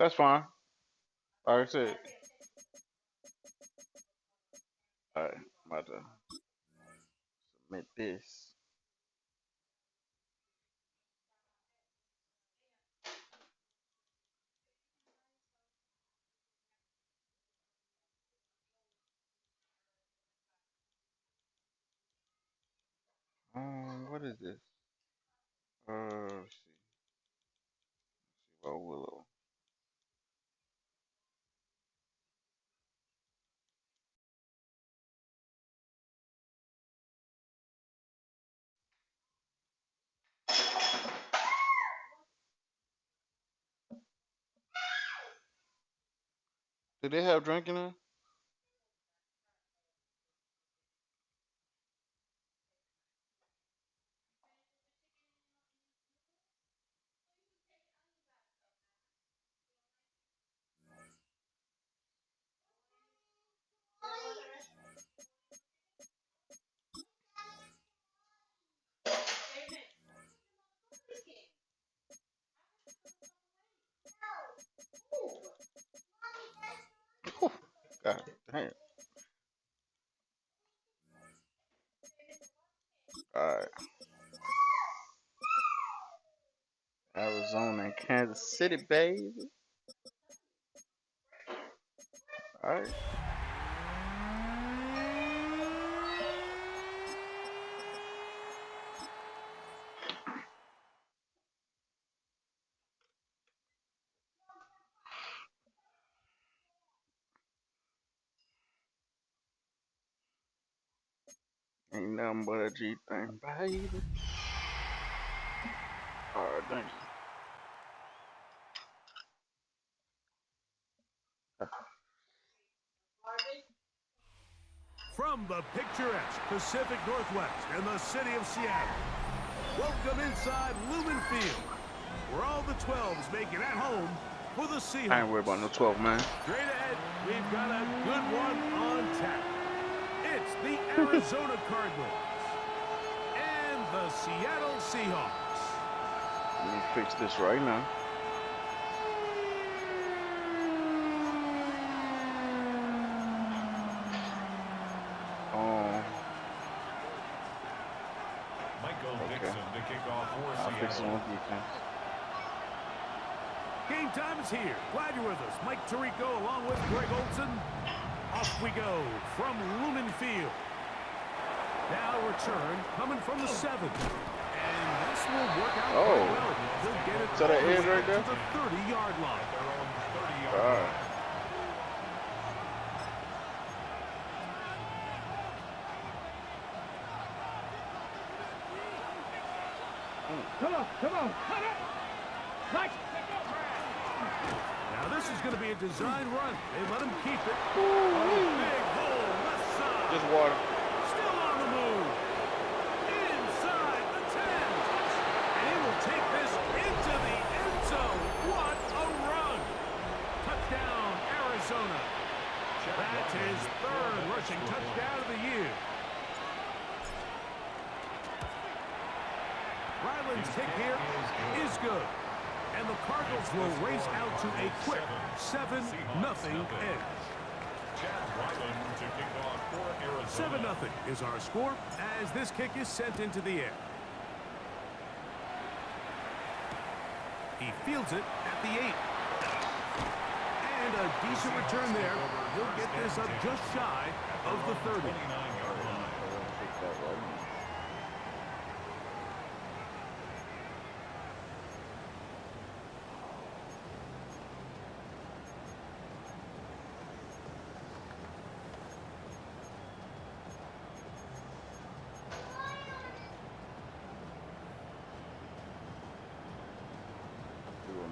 That's fine. Like I said. Alright, I'm about to submit this. What is this? Let's see. Well, Willow. Do they have drinking in? God damn. Alright. Arizona and Kansas City, baby. Alright. Ain't nothing but a G thing, baby. Alright, thank you. From the picturesque Pacific Northwest in the city of Seattle, welcome inside Lumen Field, where all the 12s make it at home for the Seahawks. I ain't worried about no 12, man. Straight ahead, we've got a good one on tap. It's the Arizona Cardinals and the Seattle Seahawks. Let me fix this right now. I'll fix it on defense. Game time is here. Glad you're with us. Mike Tirico along with Greg Olson. Off we go from Lumen Field. Now return coming from the 7th. And this will work out quite well. He'll get it so that is right there? to the 30-yard line. All right. Come on, cut it! Right. Now this is going to be a design run. They let him keep it. Big hole left side. Just water. Still on the move. Inside the 10. And he will take this into the end zone. What a run. Touchdown, Arizona. That's his 3rd rushing touchdown of the year. Ryland's kick here is good. And the Cardinals will race out to a quick 7-0 edge. 7-0 is our score as this kick is sent into the air. He fields it at the 8. And a decent return there. He'll get this up just shy of the 30.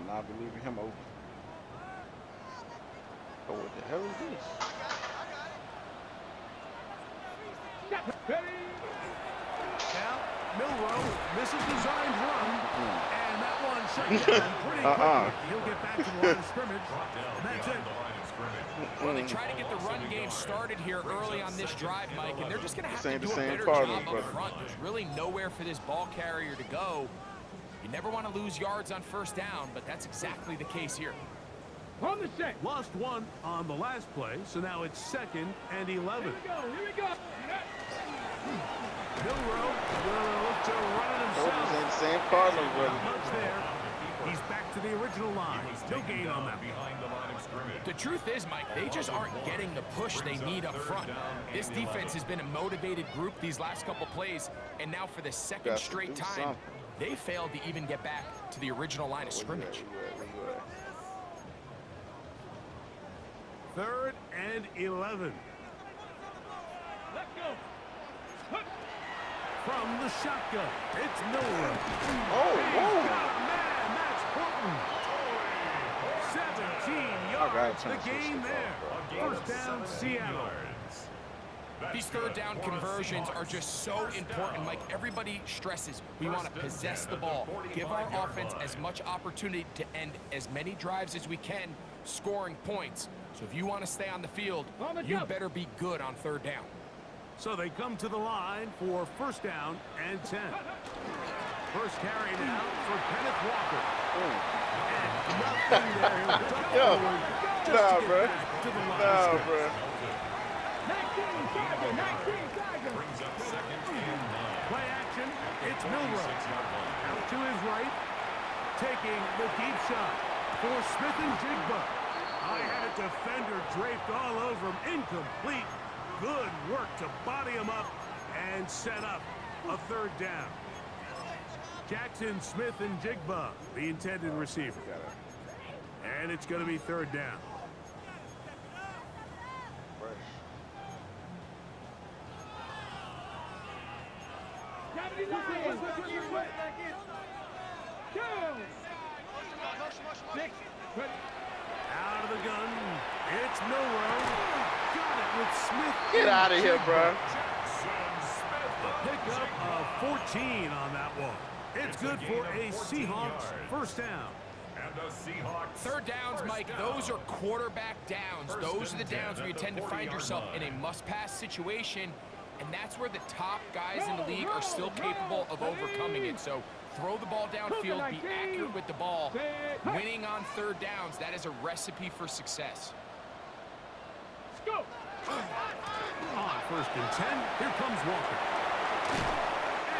Not be leaving him open. Oh, what the hell is this? Now, Milrow misses designed run, and that one shut down pretty quickly. He'll get back to the line of scrimmage, and that's it. Well, they try to get the run game started here early on this drive, Mike, and they're just going to have to do a Same better Cardinals, job up front. There's really nowhere for this ball carrier to go. You never want to lose yards on 1st down, but that's exactly the case here. On the set. Lost one on the last play, so now it's 2nd and 11. Here we go. Milrow will look to run it Those himself. ain't the same Cardinals, brother. Much there. He's back to the original line. No gain on that. The truth is, Mike, they just aren't getting the push they need up front. This defense has been a motivated group these last couple plays, and now for the second straight time, they failed to even get back to the original line of scrimmage. 3rd and 11. Let's go. From the shotgun, it's Miller. Oh, Man, that's Horton. 17 yards. The gain there. First down, Seattle. These third down conversions are just so important. Mike, everybody stresses we want to possess the ball, give our offense as much opportunity to end as many drives as we can, scoring points. So if you want to stay on the field, you better be good on third down. So they come to the line for first down and 10. First carry now for Kenneth Walker. And nothing there. Yo, Just nah, to get bro. back to the line of Nah, scrimmage. bro. 19 Tiger. Play action. It's Milrow. Out to his right. Taking the deep shot for Smith and Jigba. I had a defender draped all over him. Incomplete. Good work to body him up and set up a third down. Jackson, Smith, and Jigba, the intended receiver. And it's going to be third down. Out of the gun, it's Milrow. Got it with Smith. Get out of here, bro. A pickup of 14 on that one. It's good for a Seahawks first down. Third downs, Mike, those are quarterback downs. Those are the downs where you tend to find yourself in a must-pass situation, and that's where the top guys in the league are still capable of overcoming it. So throw the ball downfield, be accurate with the ball. Winning on third downs, that is a recipe for success. Go. On first and 10, here comes Walker.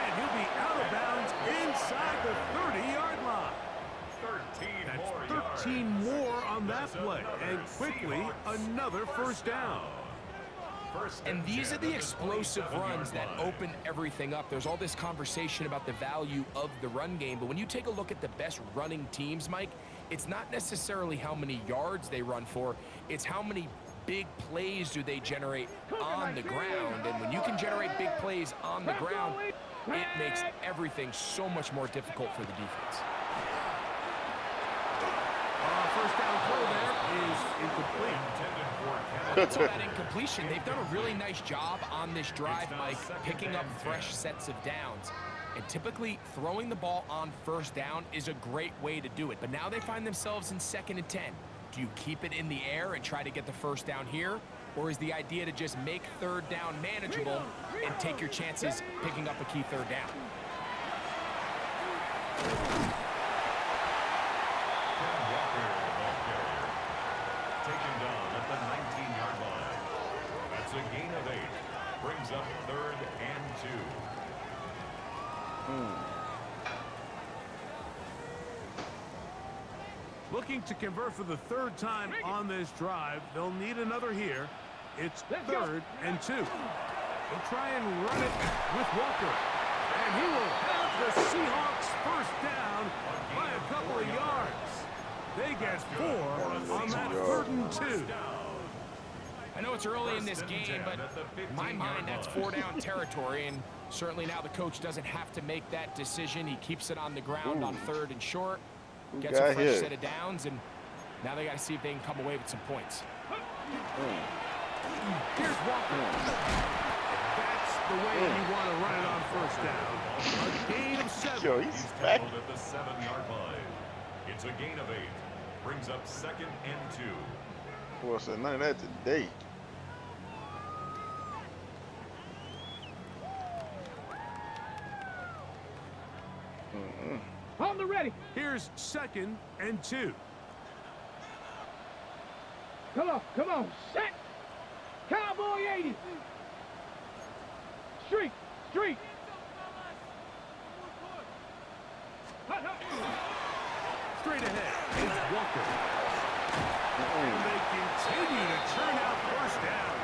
And he'll be out of bounds inside the 30-yard line. That's 13 more on that play, and quickly another first down. And these are the explosive runs that open everything up. There's all this conversation about the value of the run game, but when you take a look at the best running teams, Mike, it's not necessarily how many yards they run for, it's how many big plays do they generate on the ground. And when you can generate big plays on the ground, it makes everything so much more difficult for the defense. First down throw there is incomplete. So that incompletion, they've done a really nice job on this drive, Mike, picking up fresh sets of downs. And typically, throwing the ball on first down is a great way to do it. But now they find themselves in 2nd and 10. Do you keep it in the air and try to get the first down here? Or is the idea to just make third down manageable and take your chances picking up a key third down? Taken down at the 19-yard line. That's a gain of 8. Brings up 3rd and 2. Looking to convert for the third time on this drive. They'll need another here. It's 3rd and 2. They'll try and run it with Walker. And he will have the Seahawks first down by a couple of yards. They get 4 on that 3rd and 2. I know it's early in this game, but in my mind, that's 4-down territory, and certainly now the coach doesn't have to make that decision. He keeps it on the ground on 3rd and short, gets a fresh set of downs, and now they got to see if they can come away with some points. Here's Walker. That's the way you want to run it on first down. A gain of 7. Yo, he's back. At the 7-yard line. It's a gain of 8. Brings up 2nd and 2. Boy, so none of that today. On the ready. Here's 2nd and 2. Come on. Set. Cowboy 80. Streak. Hut. Straight ahead, it's Walker. And they continue to churn out first down.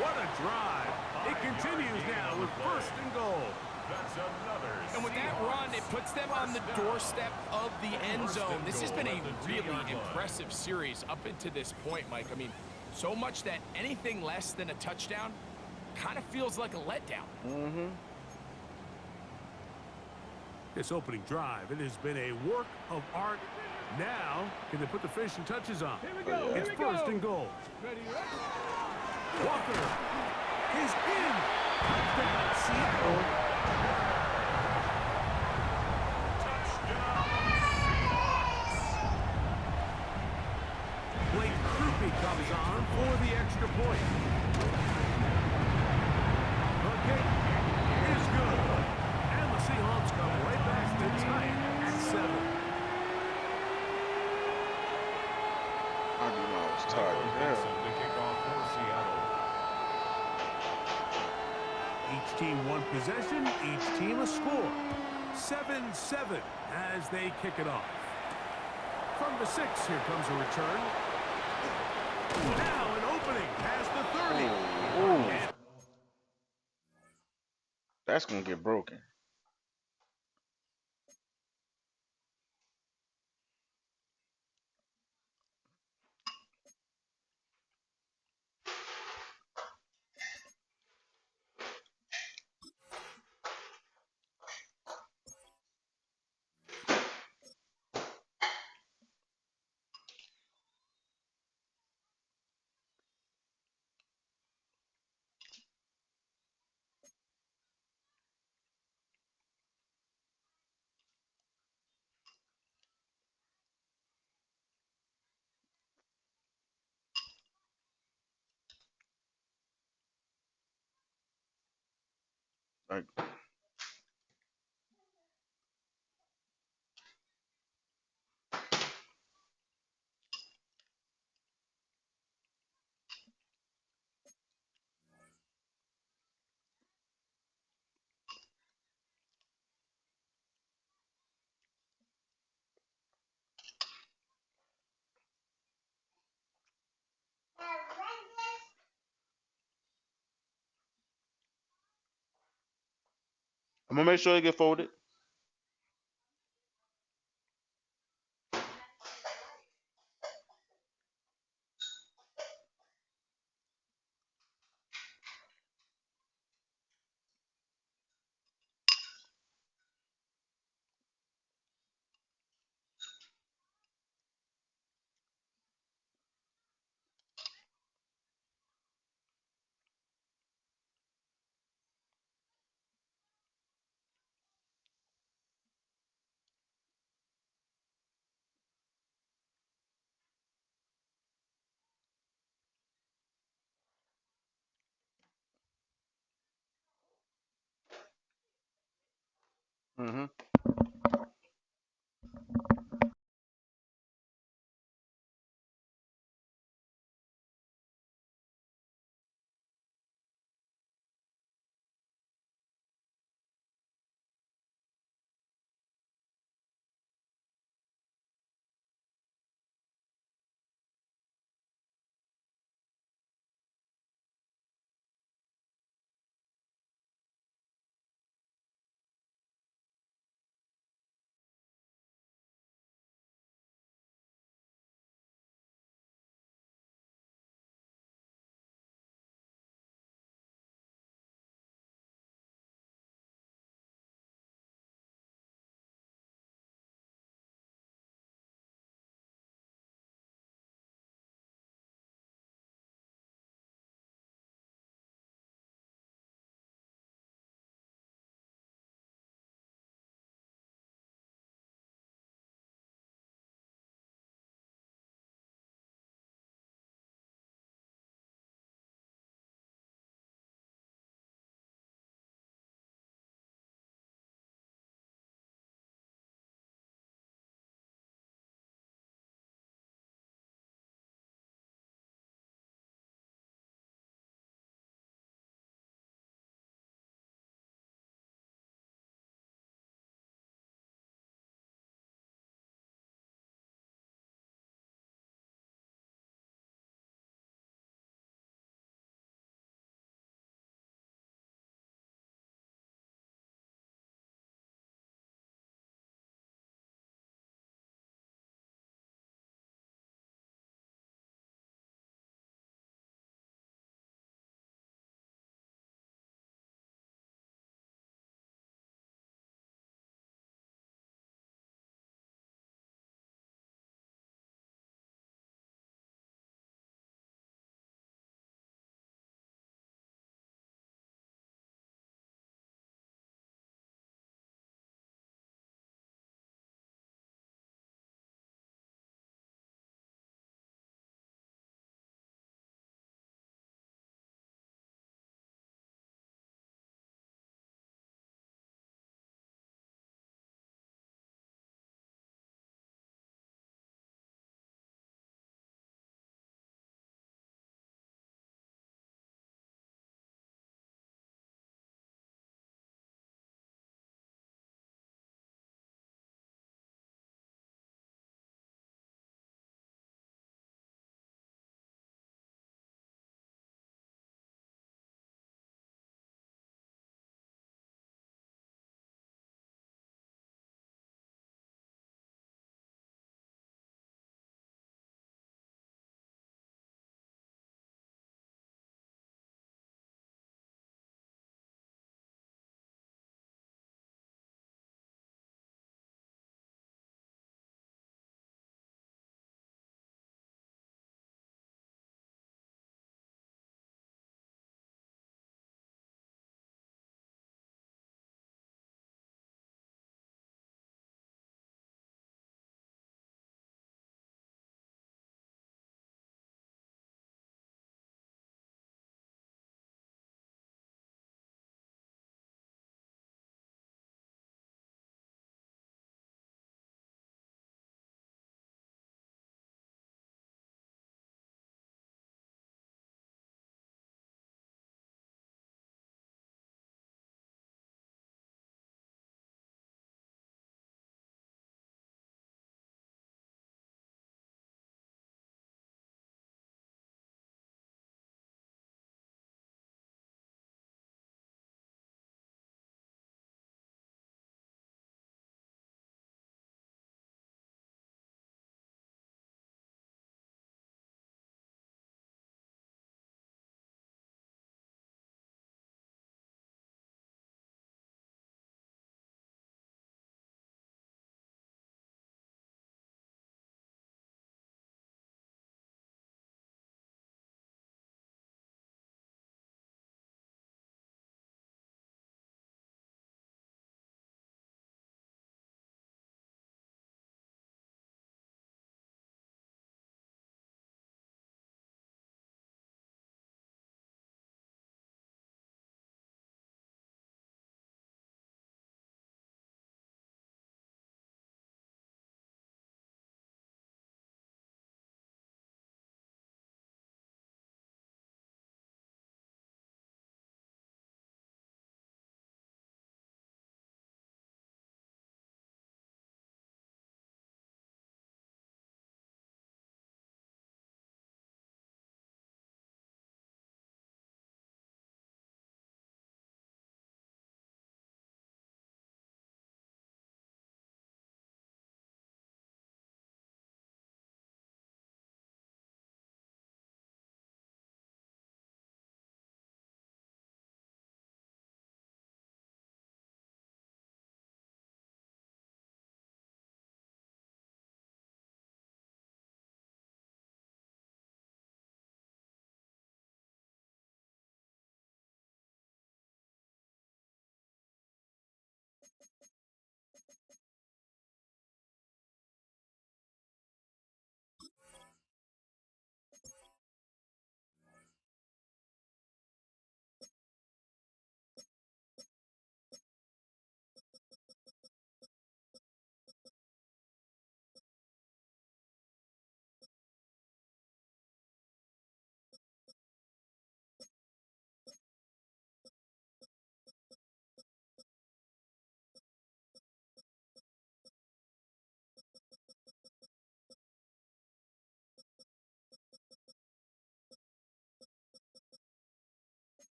What a drive. It continues now with first and goal. That's another. And with that run, it puts them on the doorstep of the end zone. This has been a really impressive series up until this point, Mike. I mean, so much that anything less than a touchdown kind of feels like a letdown. This opening drive, it has been a work of art. Now, can they put the finishing touches on? Here we go. It's first and goal. Ready. Walker is in. Touchdown, Seattle. Touchdown, Seahawks. Blake Krupe comes on for the extra point. The kick is good. And the Seahawks come right back to tie it at 7. I do know I was Michael tired. Vincent to kick off for Seattle. Each team one possession, each team a score. 7-7 as they kick it off. From the 6, here comes a return. Now an opening past the 30. Ooh. That's gonna get broken. Like, I'm gonna make sure it get folded. Mm-hmm.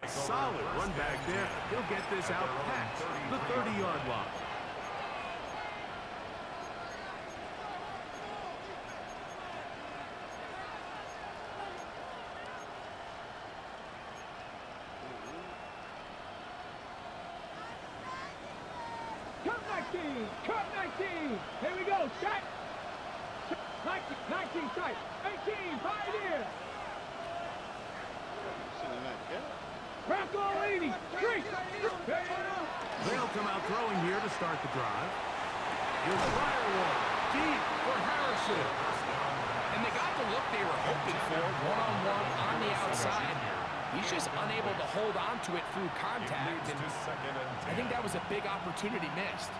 Solid run back there. He'll get this out past the 30-yard line. Cut 19. Cut 19. Here we go. Set. 19 tight. 18. Pioneer. Bronco 80. Street. They'll come out throwing here to start the drive. Here's Firewall. Deep for Harrison. And they got the look they were hoping for, one-on-one on the outside. He's just unable to hold on to it through contact, and I think that was a big opportunity missed.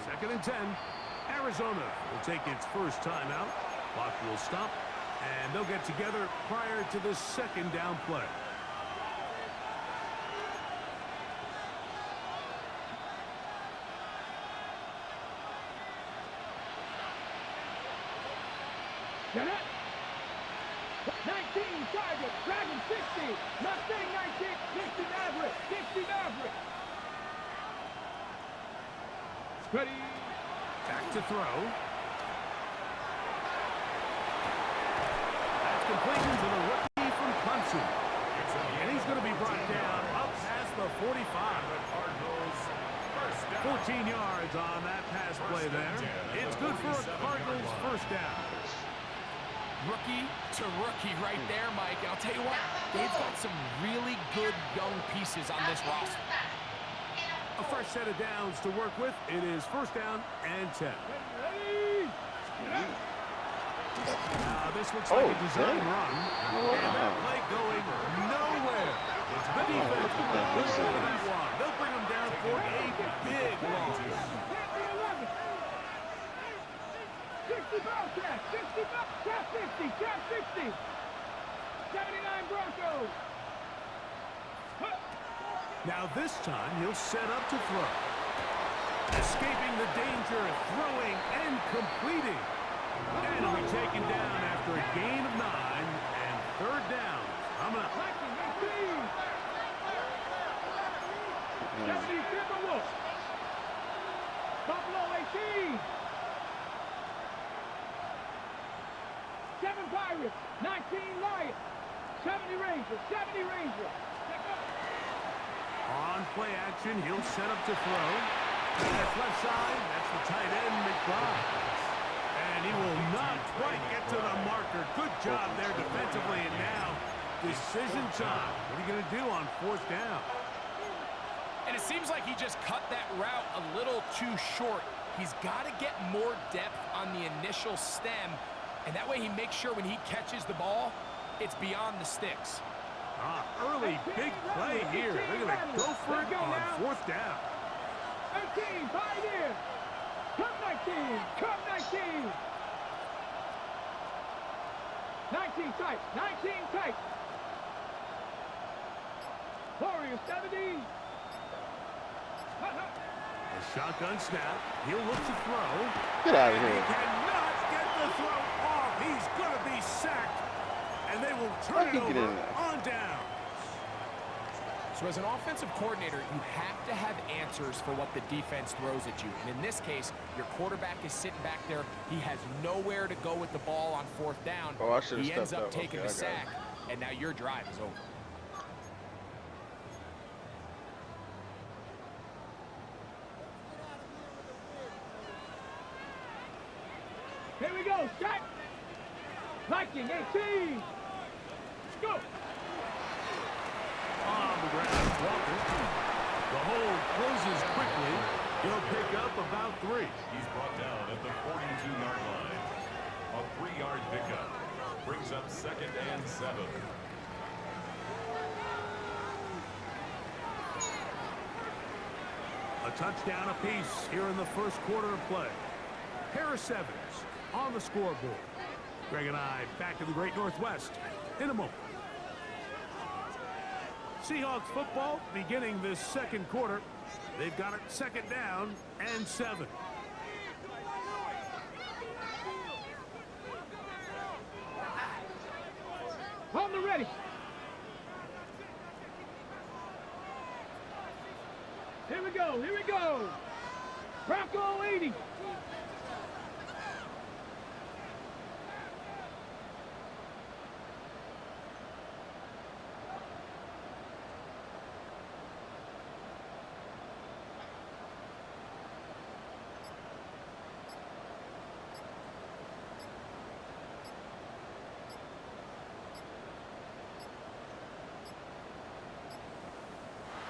Second and 10. Arizona will take its first timeout. Clock will stop, and they'll get together prior to the second down play. Get it. 19 target. Dragon 60. Mustang 19. 60 Maverick. 60 Maverick. Ready. Back to throw. That's completion to the rookie from Clemson. And he's going to be brought down up past the 45. 14 yards on that pass play there. It's good for a Cardinals first down. Rookie to rookie right there, Mike. And I'll tell you what, they've got some really good young pieces on this roster. A fresh set of downs to work with. It is first down and 10. Now this looks like a design run. And that play going nowhere. The defense will go that one. They'll bring them down for a big loss. 60 Bobcats. 60 Bobcats. 50. Cap 50. 79 Broncos. Now this time he'll set up to throw. Escaping the danger, throwing and completing. And he'll be taken down after a gain of 9 and third down. Coming up. 70 Timberwolves. Buffalo 18. 7 Pirates. 19 Lions. 70 Rangers. 70 Rangers. On play action, he'll set up to throw. And that's left side. That's the tight end, McBride. And he will not quite get to the marker. Good job there defensively. And now, decision time. What are you going to do on fourth down? And it seems like he just cut that route a little too short. He's got to get more depth on the initial stem, and that way he makes sure when he catches the ball, it's beyond the sticks. Early big play here. They're going to go for it on fourth down. 18, Pioneer. Come 19, come 19. 19 tight, 19 tight. Warriors 70. A shotgun snap. He'll look to throw. Get out of He here. cannot get the throw off. He's going to be sacked. And they will turn it over on down. So as an offensive coordinator, you have to have answers for what the defense throws at you. And in this case, your quarterback is sitting back there. He has nowhere to go with the ball on fourth down. Oh, I should have He ends stepped up up. taking Okay, the I got sack, and now your drive is over. Here we go, set. Viking 18. Go. On the ground, Walker. The hold closes quickly. He'll pick up about 3. He's brought down at the 42-yard line. A 3-yard pickup brings up second and 7. A touchdown apiece here in the first quarter of play. Harris Evans on the scoreboard. Greg and I back in the Great Northwest in a moment. Seahawks football beginning this second quarter. They've got it 2nd down and 7. On the ready. Here we go, here we go. Bronco 80.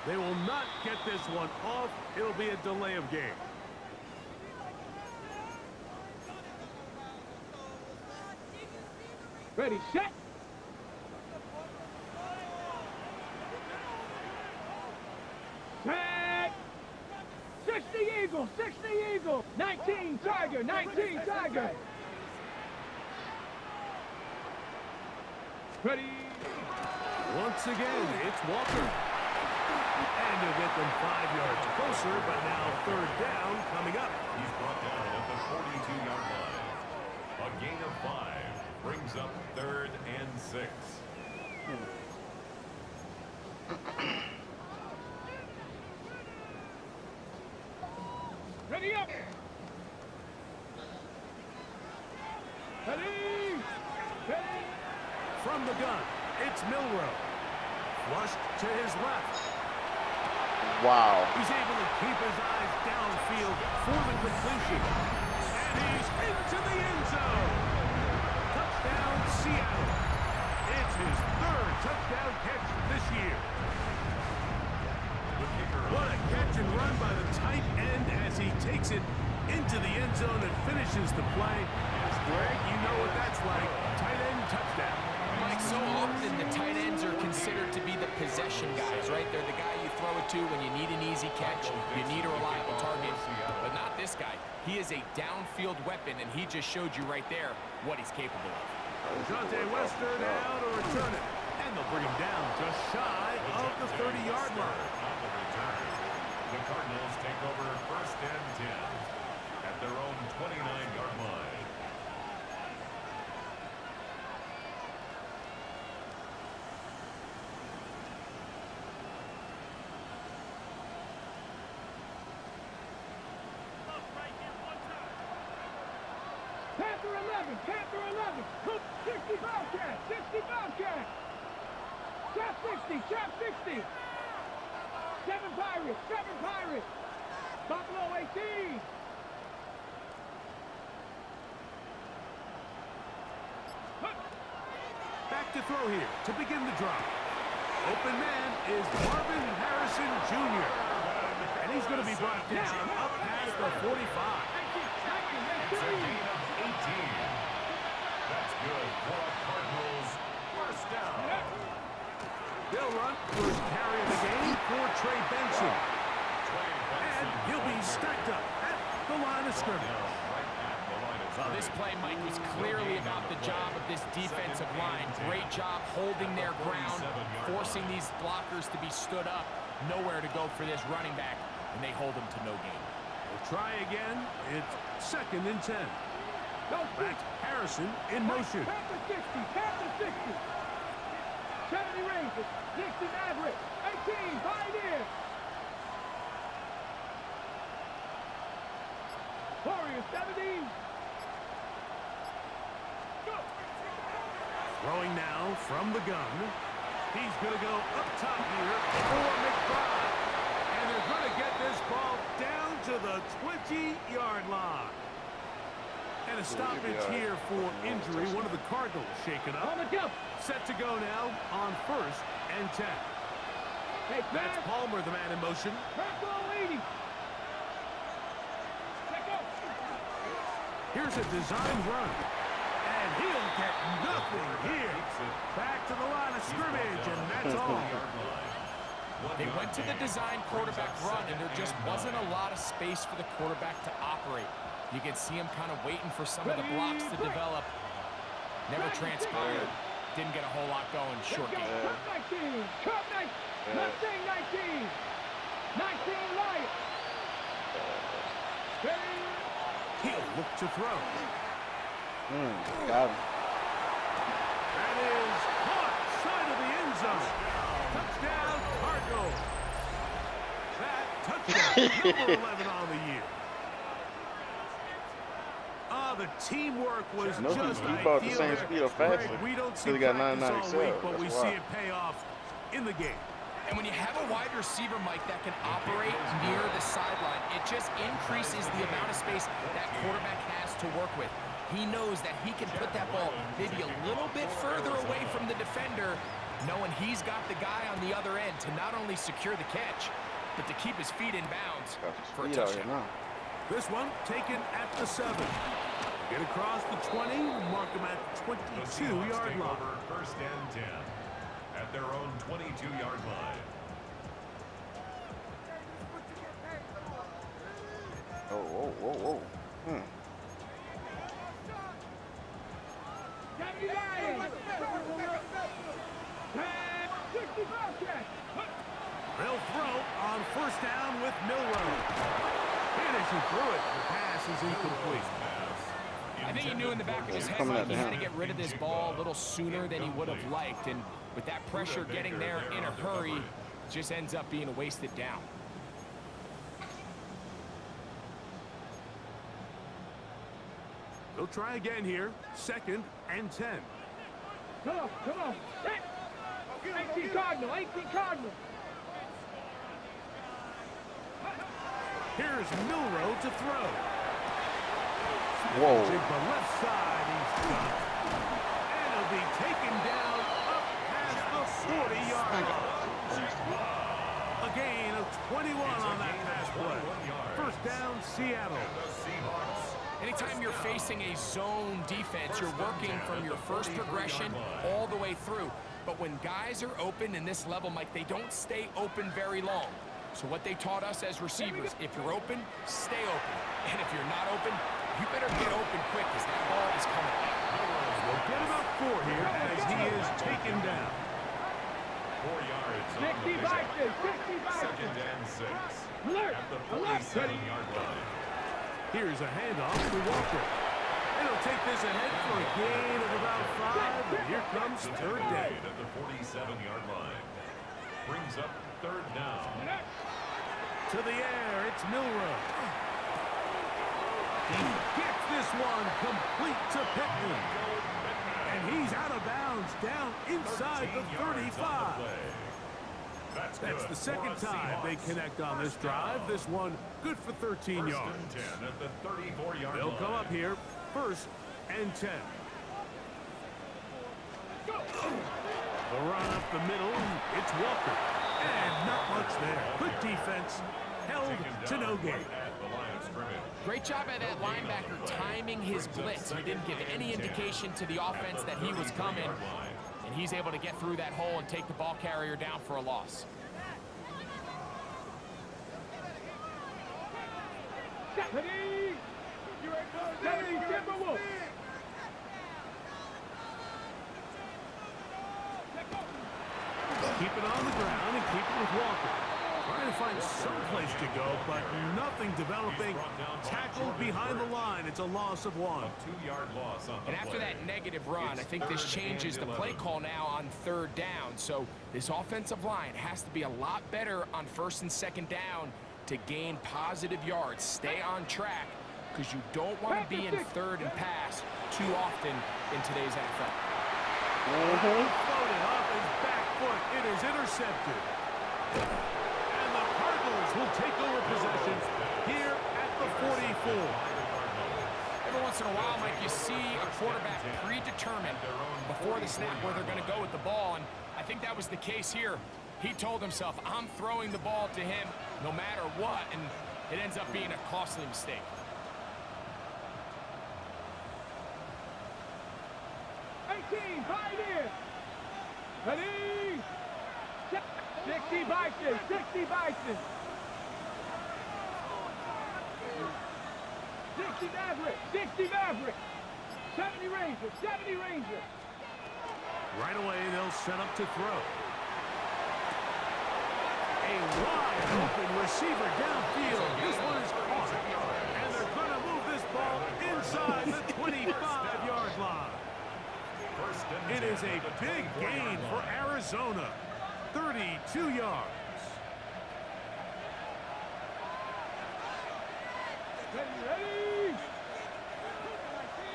They will not get this one off. It'll be a delay of game. Ready, set. Set. 60 Eagle, 60 Eagle. 19 Tiger, 19 Tiger. Ready. Once again, it's Walker. And he'll get them 5 yards closer, but now 3rd down coming up. He's brought down at the 42-yard line. A gain of 5 brings up 3rd and 6. Ready up. Ready. Ready. From the gun, it's Milrow. Flushed to his left. Wow. He's able to keep his eyes downfield for the completion. And he's into the end zone. Touchdown, Seattle. It's his 3rd touchdown catch this year. What a catch and run by the tight end as he takes it into the end zone and finishes the play. Greg, you know what that's like. Tight end touchdown. Mike, so often the tight ends are considered to be the possession guys, right? They're the guy you throw it to when you need an easy catch, you need a reliable target, but not this guy. He is a downfield weapon, and he just showed you right there what he's capable of. Jonte Wester now to return it. And they'll bring him down just shy of the 30-yard line. On the return, the Cardinals take over 1st and 10 at their own 29-yard line. Panther 11, Panther 11. 60 Bobcat, 60 Bobcat. Trap 60, trap 60. 7 Pirates, 7 Pirates. Buffalo 18. Back to throw here to begin the drive. Open man is Marvin Harrison Jr. And he's going to be brought down up past the 45. It's a gain of 18. That's good for Cardinals. 1st down. They'll run first carry of the game for Trey Benson. And he'll be stacked up at the line of scrimmage. Well, this play, Mike, was clearly about the job of this defensive line. Great job holding their ground, forcing these blockers to be stood up. Nowhere to go for this running back, and they hold him to no gain. We'll try again. It's 2nd and 10. Back Harrison in motion. Panther 60, Panther 60. 70 Rangers, 60 Maverick, 18 Pioneer. Warriors 70. Throwing now from the gun. He's going to go up top here for McBride. And they're going to get this ball down to the 20-yard line. And a stoppage here for injury. One of the Cardinals shaken up. On the jump. Set to go now on 1st and 10. Hey, That's Palmer, the man in motion. Bronco 80. Check out. Here's a design run. And he'll get nothing here. Back to the line of scrimmage, and that's all. They went to the design quarterback run, and there just wasn't a lot of space for the quarterback to operate. You can see him kind of waiting for some of the blocks to develop. Never transpired. Didn't get a whole lot going. Short game. Cut 19. Cut 19. Mustang 19. 19 Lions. He'll look to throw. Got him. That is caught side of the end zone. Touchdown, Cardinals. That touchdown, number 11 on the year. The teamwork was No, just he bought the ideal same there. speed or faster. Greg, we don't see He got practice 99 all excel. week, but That's we why. see it pay off in the game. And when you have a wide receiver, Mike, that can operate near the sideline, it just increases the amount of space that quarterback has to work with. He knows that he can put that ball maybe a little bit further away from the defender, knowing he's got the guy on the other end to not only secure the catch, but to keep his feet in bounds for a touchdown. This one taken at the 7. Get across the 20, mark them at the 22-yard line. First and 10 at their own 22-yard line. Whoa. 70 Lions. 65 catch. They'll throw on first down with Milrow. Finishing through it. The pass is incomplete. I think he knew in the back of his head, Mike, he had to get rid of this ball a little sooner than he would have liked. And with that pressure getting there in a hurry, it just ends up being a wasted down. They'll try again here. 2nd and 10. Come on. 18 Cardinal. Here's Milrow to throw. Whoa. To the left side, he's done. And he'll be taken down up past the 40-yard line. A gain of 21 on that pass play. First down, Seattle. Anytime you're facing a zone defense, you're working from your first progression all the way through. But when guys are open in this level, Mike, they don't stay open very long. So what they taught us as receivers, if you're open, stay open. And if you're not open, you better get open quick because that ball is coming. We'll get about 4 here as he is taken down. 4 yards on 60 the Vikings. 60 second Vikings. and 6 Alert. at the 47-yard line. Here's a handoff to Walker. And he'll take this ahead for a gain of about 5. And here comes third down. At the 47-yard line. Brings up third down. To the air, it's Milrow. He gets this one complete to Pittman. And he's out of bounds down inside the 35. That's the second time they connect on this drive. This one good for 13 yards. First and 10 at the 34-yard line. They'll come up here, 1st and 10. The run up the middle, it's Walker. And not much there. Good defense, held to no gain. At the line of scrimmage. Great job by that linebacker timing his blitz. He didn't give any indication to the offense that he was coming. And he's able to get through that hole and take the ball carrier down for a loss. Keep it on the ground and keep it with Walker. Trying to find some place to go, but nothing developing. Tackled behind the line. It's a loss of 1. 2-yard loss on the And after play. that negative run, I think this changes the play call now on third down. So this offensive line has to be a lot better on first and second down to gain positive yards. Stay on track because you don't want to be in third and pass too often in today's NFL. Floated off his back foot. It is intercepted. And the Cardinals will take over possession here at the 44. Every once in a while, Mike, you see a quarterback predetermined before the snap where they're going to go with the ball, and I think that was the case here. He told himself, I'm throwing the ball to him no matter what, and it ends up being a costly mistake. Ready? 60 Vikings. 60 Vikings. 60 Maverick. 60 Maverick. 70 Rangers. 70 Rangers. Right away, they'll set up to throw. A wide open receiver downfield. This one is caught. And they're going to move this ball inside the 25-yard line. It is a big gain for Arizona. 32 yards. Ready?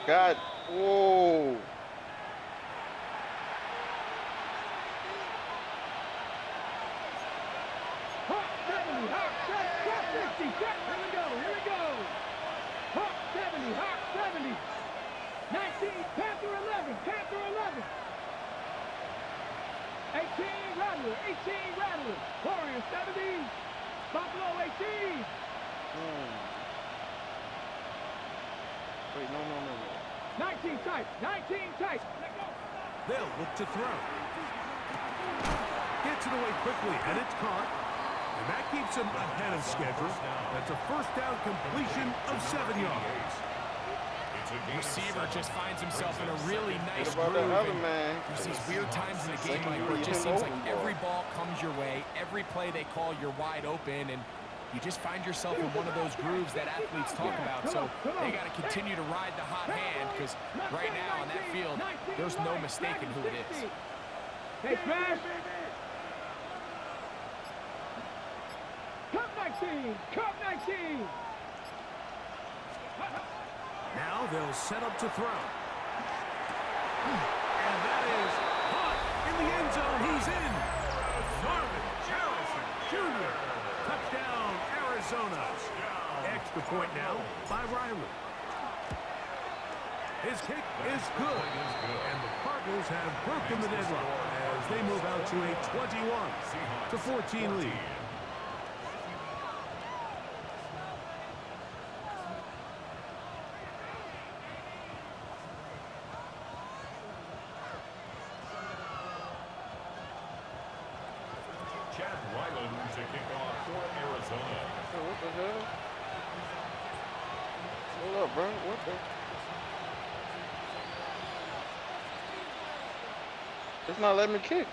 God, whoa. Hawk 70, Hawk 60. Here we go, here we go. Hawk 70, Hawk 70. 19, Panther 11, Panther 11. 18, Rattler, 18, Rattler. Warrior 70, Buffalo 18. Wait, no. 19 tight, 19 tight. They'll look to throw. Gets it away quickly, and it's caught. And that keeps him ahead of schedule. That's a first down completion of 7 yards. The receiver just finds himself in a really nice What about groove. that other and man? There's these weird times in the game Like where it just him seems like open, every boy. ball comes your way, every play they call, you're wide open, and you just find yourself in one of those grooves that athletes talk about. So they got to continue to ride the hot hand, because right now on that field, there's no mistaking who it is. Hey, smash. Cup 19, Cup 19. Now they'll set up to throw. And that is caught in the end zone. He's in. Marvin Harrison Jr. Touchdown, Arizona. Extra point now by Riley. His kick is good. And the Cardinals have broken the deadlock as they move out to a 21-14 lead. Chad Ryland to kick off for Arizona. Hey, what the hell? Hold up, bro. What the? It's not letting me kick.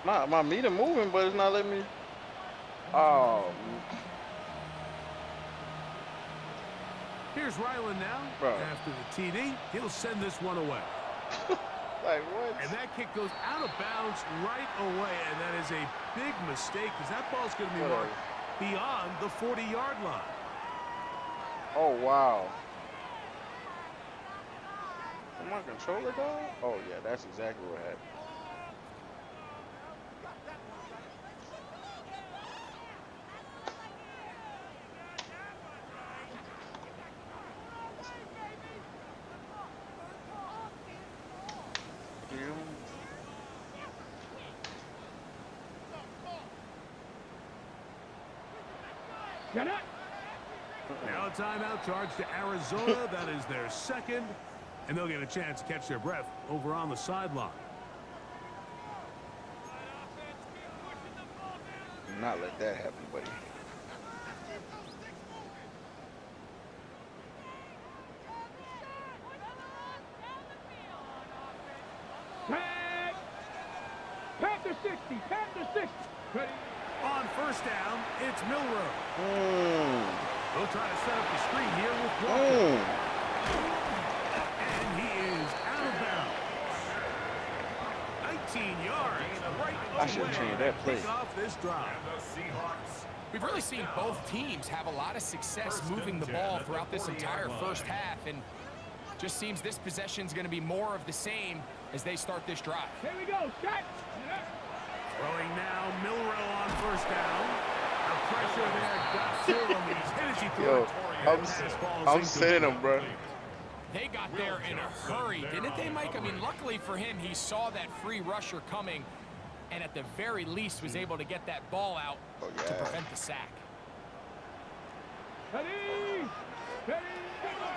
My meter moving, but it's not letting me. Oh, Here's Ryland now. Bro. After the TD, he'll send this one away. like what? And that kick goes out of bounds right away, and that is a big mistake because that ball's going to be Whatever. marked beyond the 40-yard line. Oh wow. Am I controller dog? Oh yeah, that's exactly what happened. Get it. Now a timeout charge to Arizona. That is their second, and they'll get a chance to catch their breath over on the sideline. Do not let that happen, buddy. Tag. Panther 60, Panther 60. Ready. On first down, it's Milrow. They'll try to set up the screen here with Walker. And he is out of bounds. 19 yards right I should have changed that play. Kick off this drive. The Seahawks. We've really seen both teams have a lot of success moving the ball throughout this entire first half, and just seems this possession is going to be more of the same as they start this drive. Here we go. Set. Throwing now, Milrow on first down. The pressure there got to him. He's hit as he threw Yo, it. I'm saying him, bro. They got there in a hurry, didn't they, Mike? I mean, luckily for him, he saw that free rusher coming, and at the very least was able to get that ball out to prevent the sack. Ready. Ready.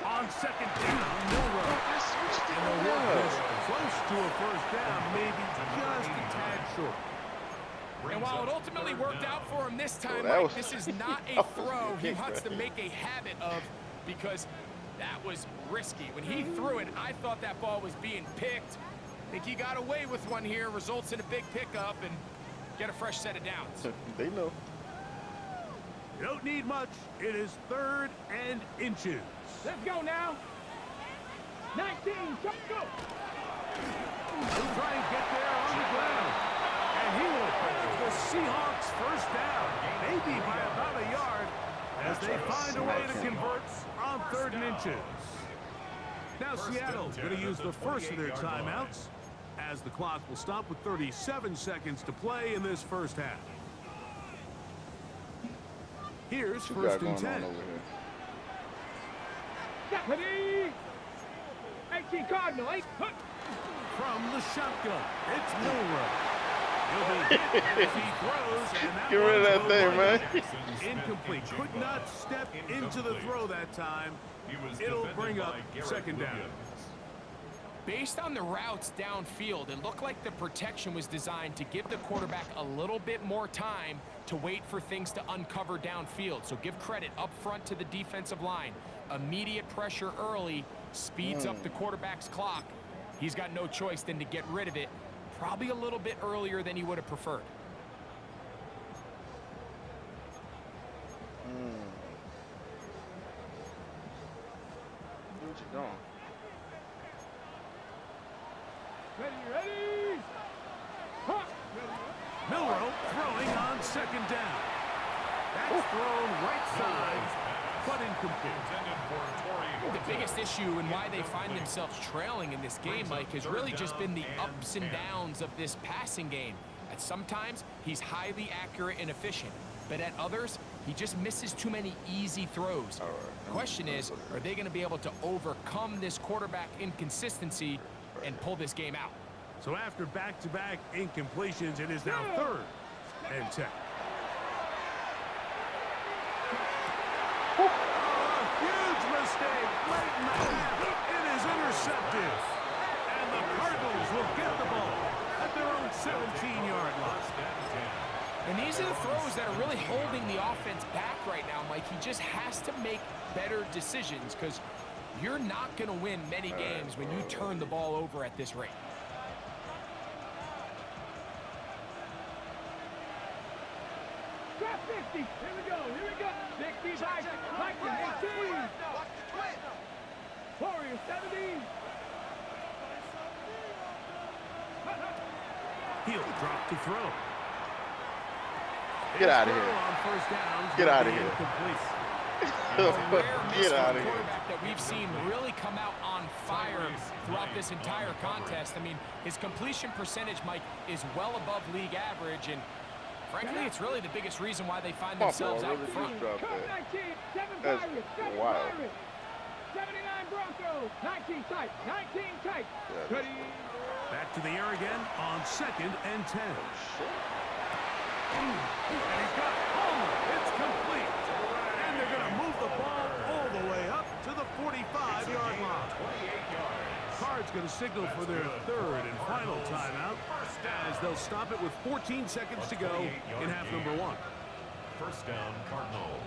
On second down, Milrow. And the work is close to a first down, maybe just a tad short. And while it ultimately worked out for him this time, that Mike, was- this is not a throw he wants to make a habit of, because that was risky. When he threw it, I thought that ball was being picked, Think he got away with one here, results in a big pickup, and get a fresh set of downs. They know. You don't need much. It is 3rd and inches. Let's go now. 19, go. He'll try and get there on the ground. And he will have the Seahawks first down, maybe by about a yard, as they find a way to convert on 3rd and inches. Now Seattle's going to use the first of their timeouts, as the clock will stop with 37 seconds to play in this first half. Here's What you got 1st and going 10. on over here? Ready? 18 Cardinal, 8. From the shotgun, it's Milrow. He'll be hit as he throws, and that Get rid of that one thing, will man. incomplete. Could not step into the throw that time. It'll bring up 2nd down. Based on the routes downfield, it looked like the protection was designed to give the quarterback a little bit more time to wait for things to uncover downfield. So give credit up front to the defensive line. Immediate pressure early speeds up the quarterback's clock. He's got no choice than to get rid of it, probably a little bit earlier than he would have preferred. What you doing? Ready? Huh. Milrow throwing on 2nd down. That's thrown right side, but incomplete. The biggest issue and why they find themselves trailing in this game, Mike, has really just been the ups and downs of this passing game. At sometimes, he's highly accurate and efficient, but at others, he just misses too many easy throws. All right. The question is, are they going to be able to overcome this quarterback inconsistency and pull this game out? So after back-to-back incompletions, it is now 3rd and 10. Huge mistake late in the half. It is intercepted. And the Cardinals will get the ball at their own 17-yard line. And these are the throws that are really holding the offense back right now, Mike. He just has to make better decisions because you're not going to win many games when you turn the ball over at this rate. Drop 50. Here we go. 60's Isaac. Vikings 18. Warriors 17. He'll drop to throw. Get out of here. On 1st down. Get out of here. Rare miss Get from out a of here. quarterback that we've seen really come out on fire throughout this entire contest. I mean, his completion percentage, Mike, is well above league average, and frankly, it's really the biggest reason why they find themselves out really front. just dropped Code that. 19. 7 That's Pirates. 7 wild. Pirates. 79 Broncos. 19 tight. 19 tight. Yeah, Ready? Back to the air again on 2nd and 10. And he's got Palmer. It's complete. And they're going to move the ball all the way up to the 45-yard line. Cards going to signal for their 3rd and final timeout as they'll stop it with 14 seconds to go in half number 1. 1st down, Cardinals.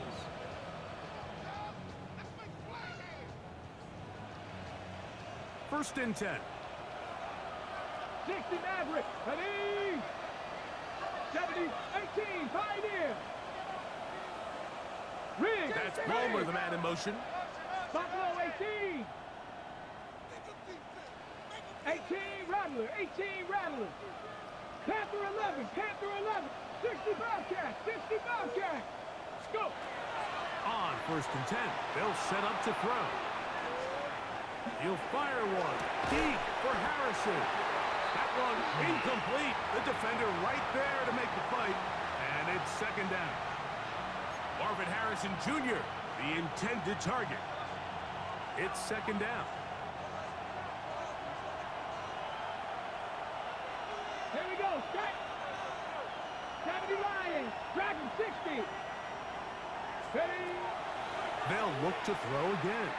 1st and 10. 60 Maverick. Ready? 70, 18, Pioneer. Riggs. That's Palmer, the man in motion. Buffalo 18. 18 Rattler. 18 Rattler. Panther 11. Panther 11. 60 Bobcat. 60 Bobcat. Scope. On 1st and 10. They'll set up to throw. He'll fire one. Deep for Harrison. That one incomplete. The defender right there to make the fight. And it's 2nd down. Marvin Harrison Jr., the intended target. It's 2nd down. Here we go. Strike. 70 Lions. Dragon 60. Ready? They'll look to throw again.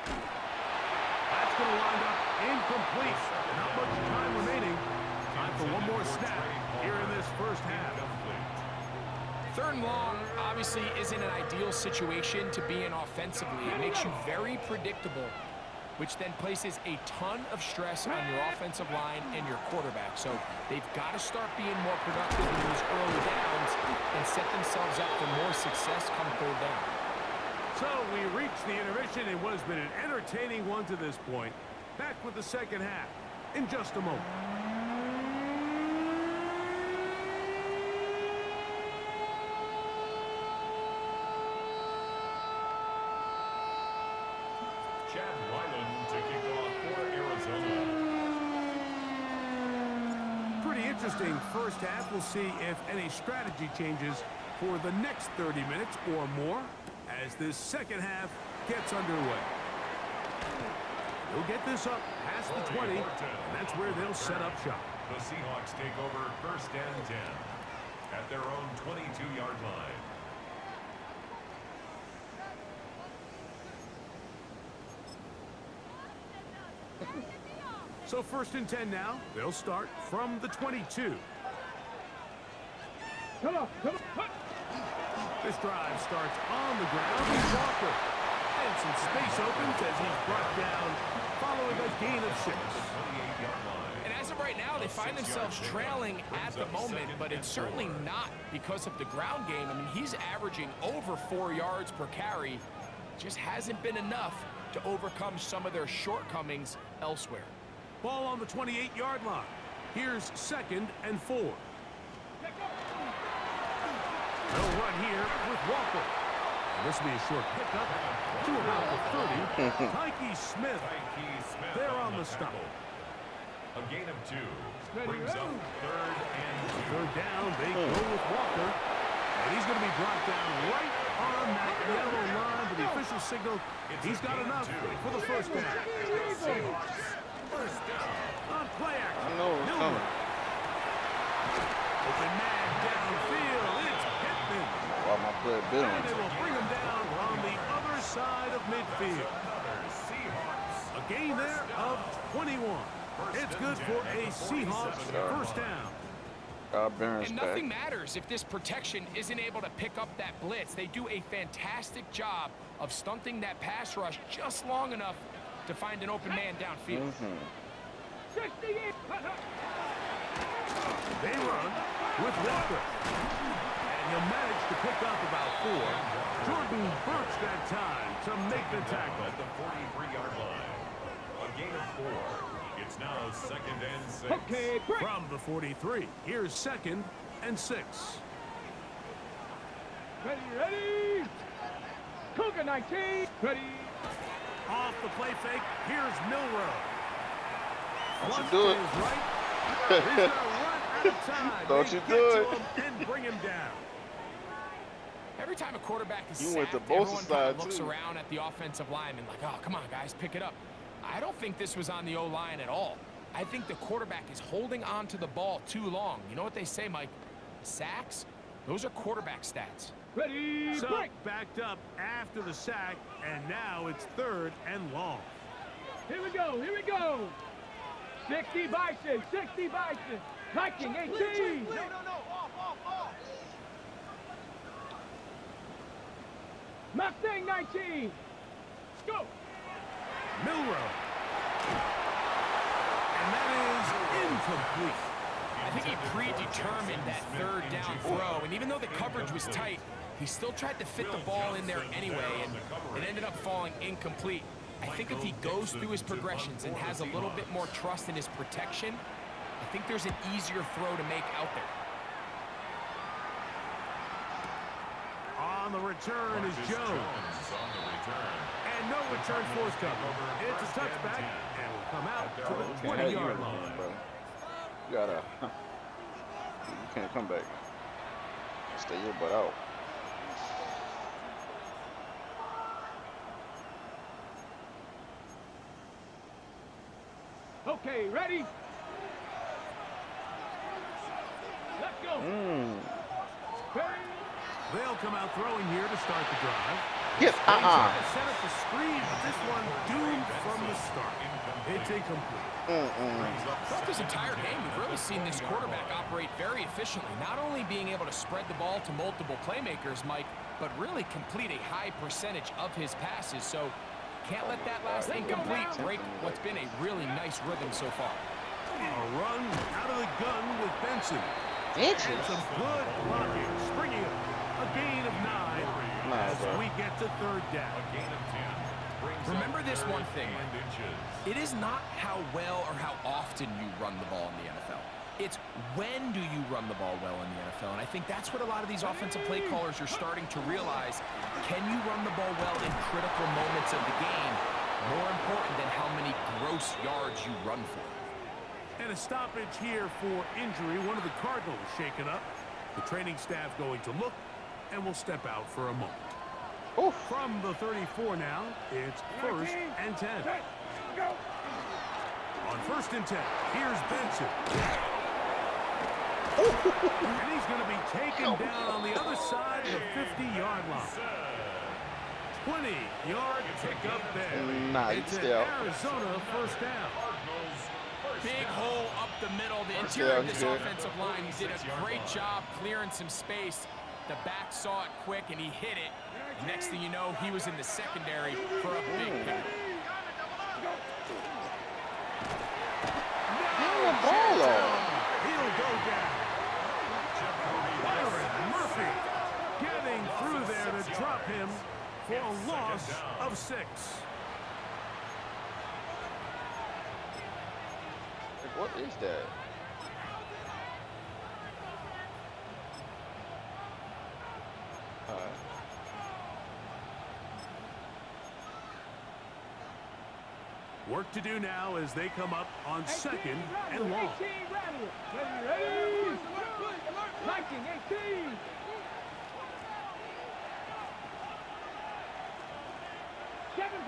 That's going to wind up incomplete. Not much time remaining. Time for one more snap here in this first half. 3rd and long obviously isn't an ideal situation to be in offensively. It makes you very predictable which then places a ton of stress on your offensive line and your quarterback. So they've got to start being more productive in those early downs and set themselves up for more success come third down. So we reached the intermission in what has been an entertaining one to this point. Back with the second half in just a moment. Chad Ryland to kick off for Arizona. Pretty interesting first half. We'll see if any strategy changes for the next 30 minutes or more as this second half gets underway. They'll get this up past the 20, and that's where they'll set up shop. The Seahawks take over first and 10 at their own 22-yard line. So first and 10 now. They'll start from the 22. Come on, come on. This drive starts on the ground with Walker. And some space opens as he's brought down following a gain of 6. 28-yard line. And as of right now, they find themselves trailing at the moment, but it's certainly not because of the ground game. I mean, he's averaging over 4 yards per carry. Just hasn't been enough to overcome some of their shortcomings elsewhere. Ball on the 28-yard line. Here's second and 4. They'll run here with Walker. And this will be a short pickup to about the 30. Tyke Smith, they're on the stop. A gain of 2 brings up third and 2. Third down, they go with Walker. And he's going to be brought down right on that yellow line to the official signal. He's got enough for the first down. Seahawks first down. On play action. I know it's Miller. coming. Open man downfield. It's Pittman. Why my player bidding? And it will bring him down on the other side of midfield. Seahawks. A gain there of 21. It's good for a Seahawks first down. Barron's And back. nothing matters if this protection isn't able to pick up that blitz. They do a fantastic job of stunting that pass rush just long enough to find an open man downfield. 68. They run with Walker. And he'll manage to pick up about 4. Jordan Burks that time to make the tackle. At the 43-yard line. A gain of 4. It's now second and 6. Okay, break. From the 43, here's second and 6. Ready, ready. Cougar 19. Ready. Off the play fake, here's Milrow. Don't you do it. Is right. He's gonna run out of time. Don't They you get do to it. him and bring him down. Every time a quarterback is You sacked, went to both everyone kind sides, of looks too. around at the offensive lineman like, oh, come on, guys, pick it up. I don't think this was on the O-line at all. I think the quarterback is holding on to the ball too long. You know what they say, Mike? Sacks, those are quarterback stats. Ready, So break. backed up after the sack, and now it's third and long. Here we go, here we go. 60 Bison, 60 Bison. Viking 18. No. Mustang 19. Go. Milrow. And that is incomplete. I think he predetermined that third down throw, and even though the coverage was tight, he still tried to fit the ball in there anyway, and it ended up falling incomplete. I think if he goes through his progressions and has a little bit more trust in his protection, I think there's an easier throw to make out there. On the return is Jones. On the return. And no return forthcoming. It's a touchback, and will come out to the Hey, you 20-yard line. bro. You gotta. You can't come back. Stay your butt out. Okay, ready? Let's go. Ready? They'll come out throwing here to start the drive. Yes, They try to set up the screen, but this one doomed from the start. It's incomplete. Throughout this entire game, we've really seen this quarterback operate very efficiently, not only being able to spread the ball to multiple playmakers, Mike, but really complete a high percentage of his passes. So Can't let that last incomplete break what's been a really nice rhythm so far. A run out of the gun with Benson. Inches? And some good blocking, springing up. A gain of 9 as we get to third down. A gain of 10. Brings Remember up this third one thing, and Mike. inches. It is not how well or how often you run the ball in the NFL. It's when do you run the ball well in the NFL, and I think that's what a lot of these offensive play callers are starting to realize. Can you run the ball well in critical moments of the game? More important than how many gross yards you run for. And a stoppage here for injury. One of the Cardinals shaken up. The training staff going to look, and will step out for a moment. Oof. From the 34 now, it's 1st and 10. On 1st and 10, here's Benson. And he's going to be taken down on the other side of the 50-yard line. 20-yard pickup there. Nah, you It's an stay out. Arizona first down. Big hole up the middle. The First interior down, of this good. offensive line did a great job clearing some space. The back saw it quick, and he hit it. Next thing you know, he was in the secondary for a big pickup. He'll go down. Byron Murphy getting through there to drop him for a loss of 6. What is that? Work to do now as they come up on 2nd and long. 18, ready. Viking, 18. Seven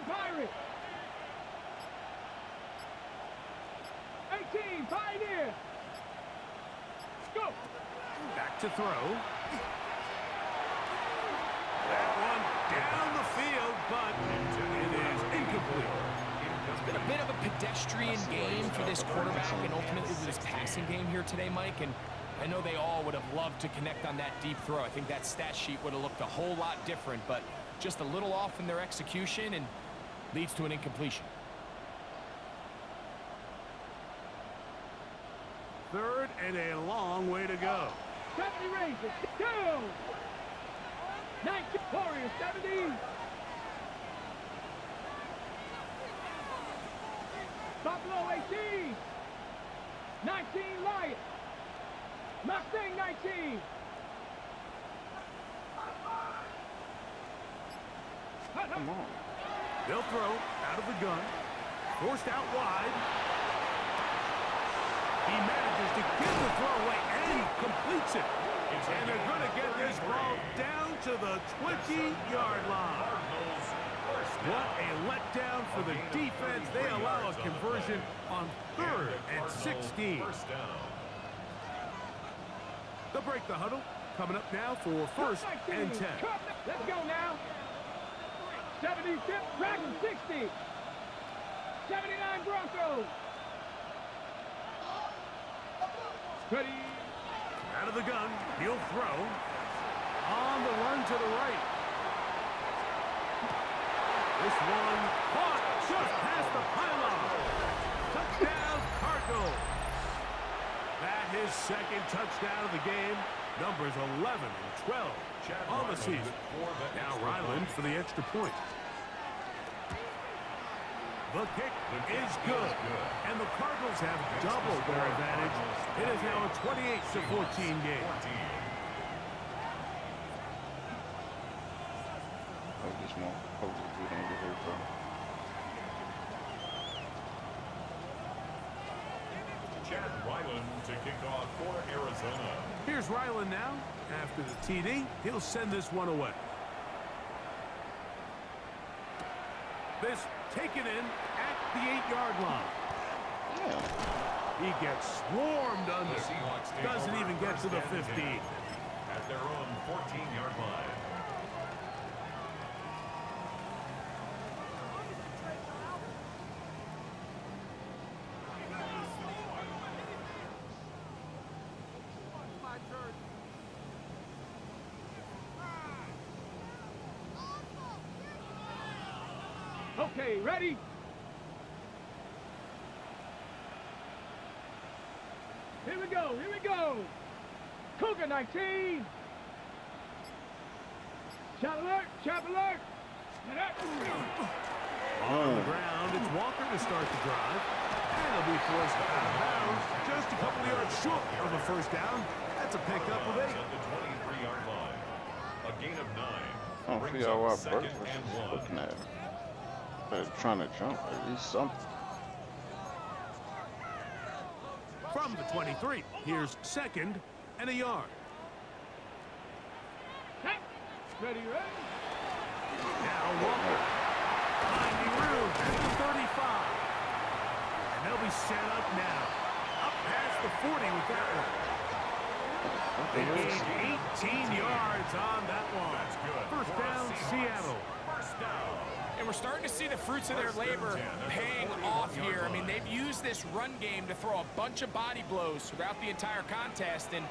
Pirates. 18, Pioneer. Go. Back to throw. That one down the field, but it is incomplete. It's been a bit of a pedestrian game for this quarterback and ultimately for this passing game here today, Mike. And I know they all would have loved to connect on that deep throw. I think that stat sheet would have looked a whole lot different, but just a little off in their execution and leads to an incompletion. 3rd and a long way to go. 70 Rangers. Go. 19 Warriors, 70. Buffalo, 18. 19 Lions. Mustang, 19. Come on. They'll throw out of the gun. Forced out wide. He manages to give the throw away and completes it. And they're going to get this ball down to the 20-yard line. What a letdown for the defense. They allow a conversion on 3rd and 16. They'll break the huddle. Coming up now for 1st and 10. Let's go now. 76 Dragons, 60. 79 Broncos. Ready. Out of the gun, he'll throw. On the run to the right. This one caught just past the pylon. Touchdown, Cardinals. That his 2nd touchdown of the game. Numbers 11 and 12 on the season. Now Ryland for the extra point. The kick is good. And the Cardinals have doubled their advantage. It is now a 28-14 game. I just want Coach to be handed here from. Chad Ryland to kick off for Arizona. Here's Ryland now. After the TD, he'll send this one away. This taken in at the 8-yard line. Yeah. He gets swarmed under. The Seahawks take Doesn't over even get to the 1st and 15. 10 at their own 14-yard line. Okay, ready? Here we go, here we go. Cougar 19. Shot alert, shot alert. On the ground, it's Walker to start the drive. And he'll be forced out of bounds. Just a couple yards short of a first down. That's a pickup of 8. At the 23-yard line. A gain of 9. I don't Brings see how up our second brothers and is 1. looking at. They're trying to jump at least something. From the 23, here's second and a yard. Ready, ready? Now Walker. Finding room at the 35. And they'll be set up now. Up past the 40 with that one. They gained 18 yards on that one. That's good. First down, Seattle. First down. And we're starting to see the fruits of their labor paying off here. I mean, they've used this run game to throw a bunch of body blows throughout the entire contest. And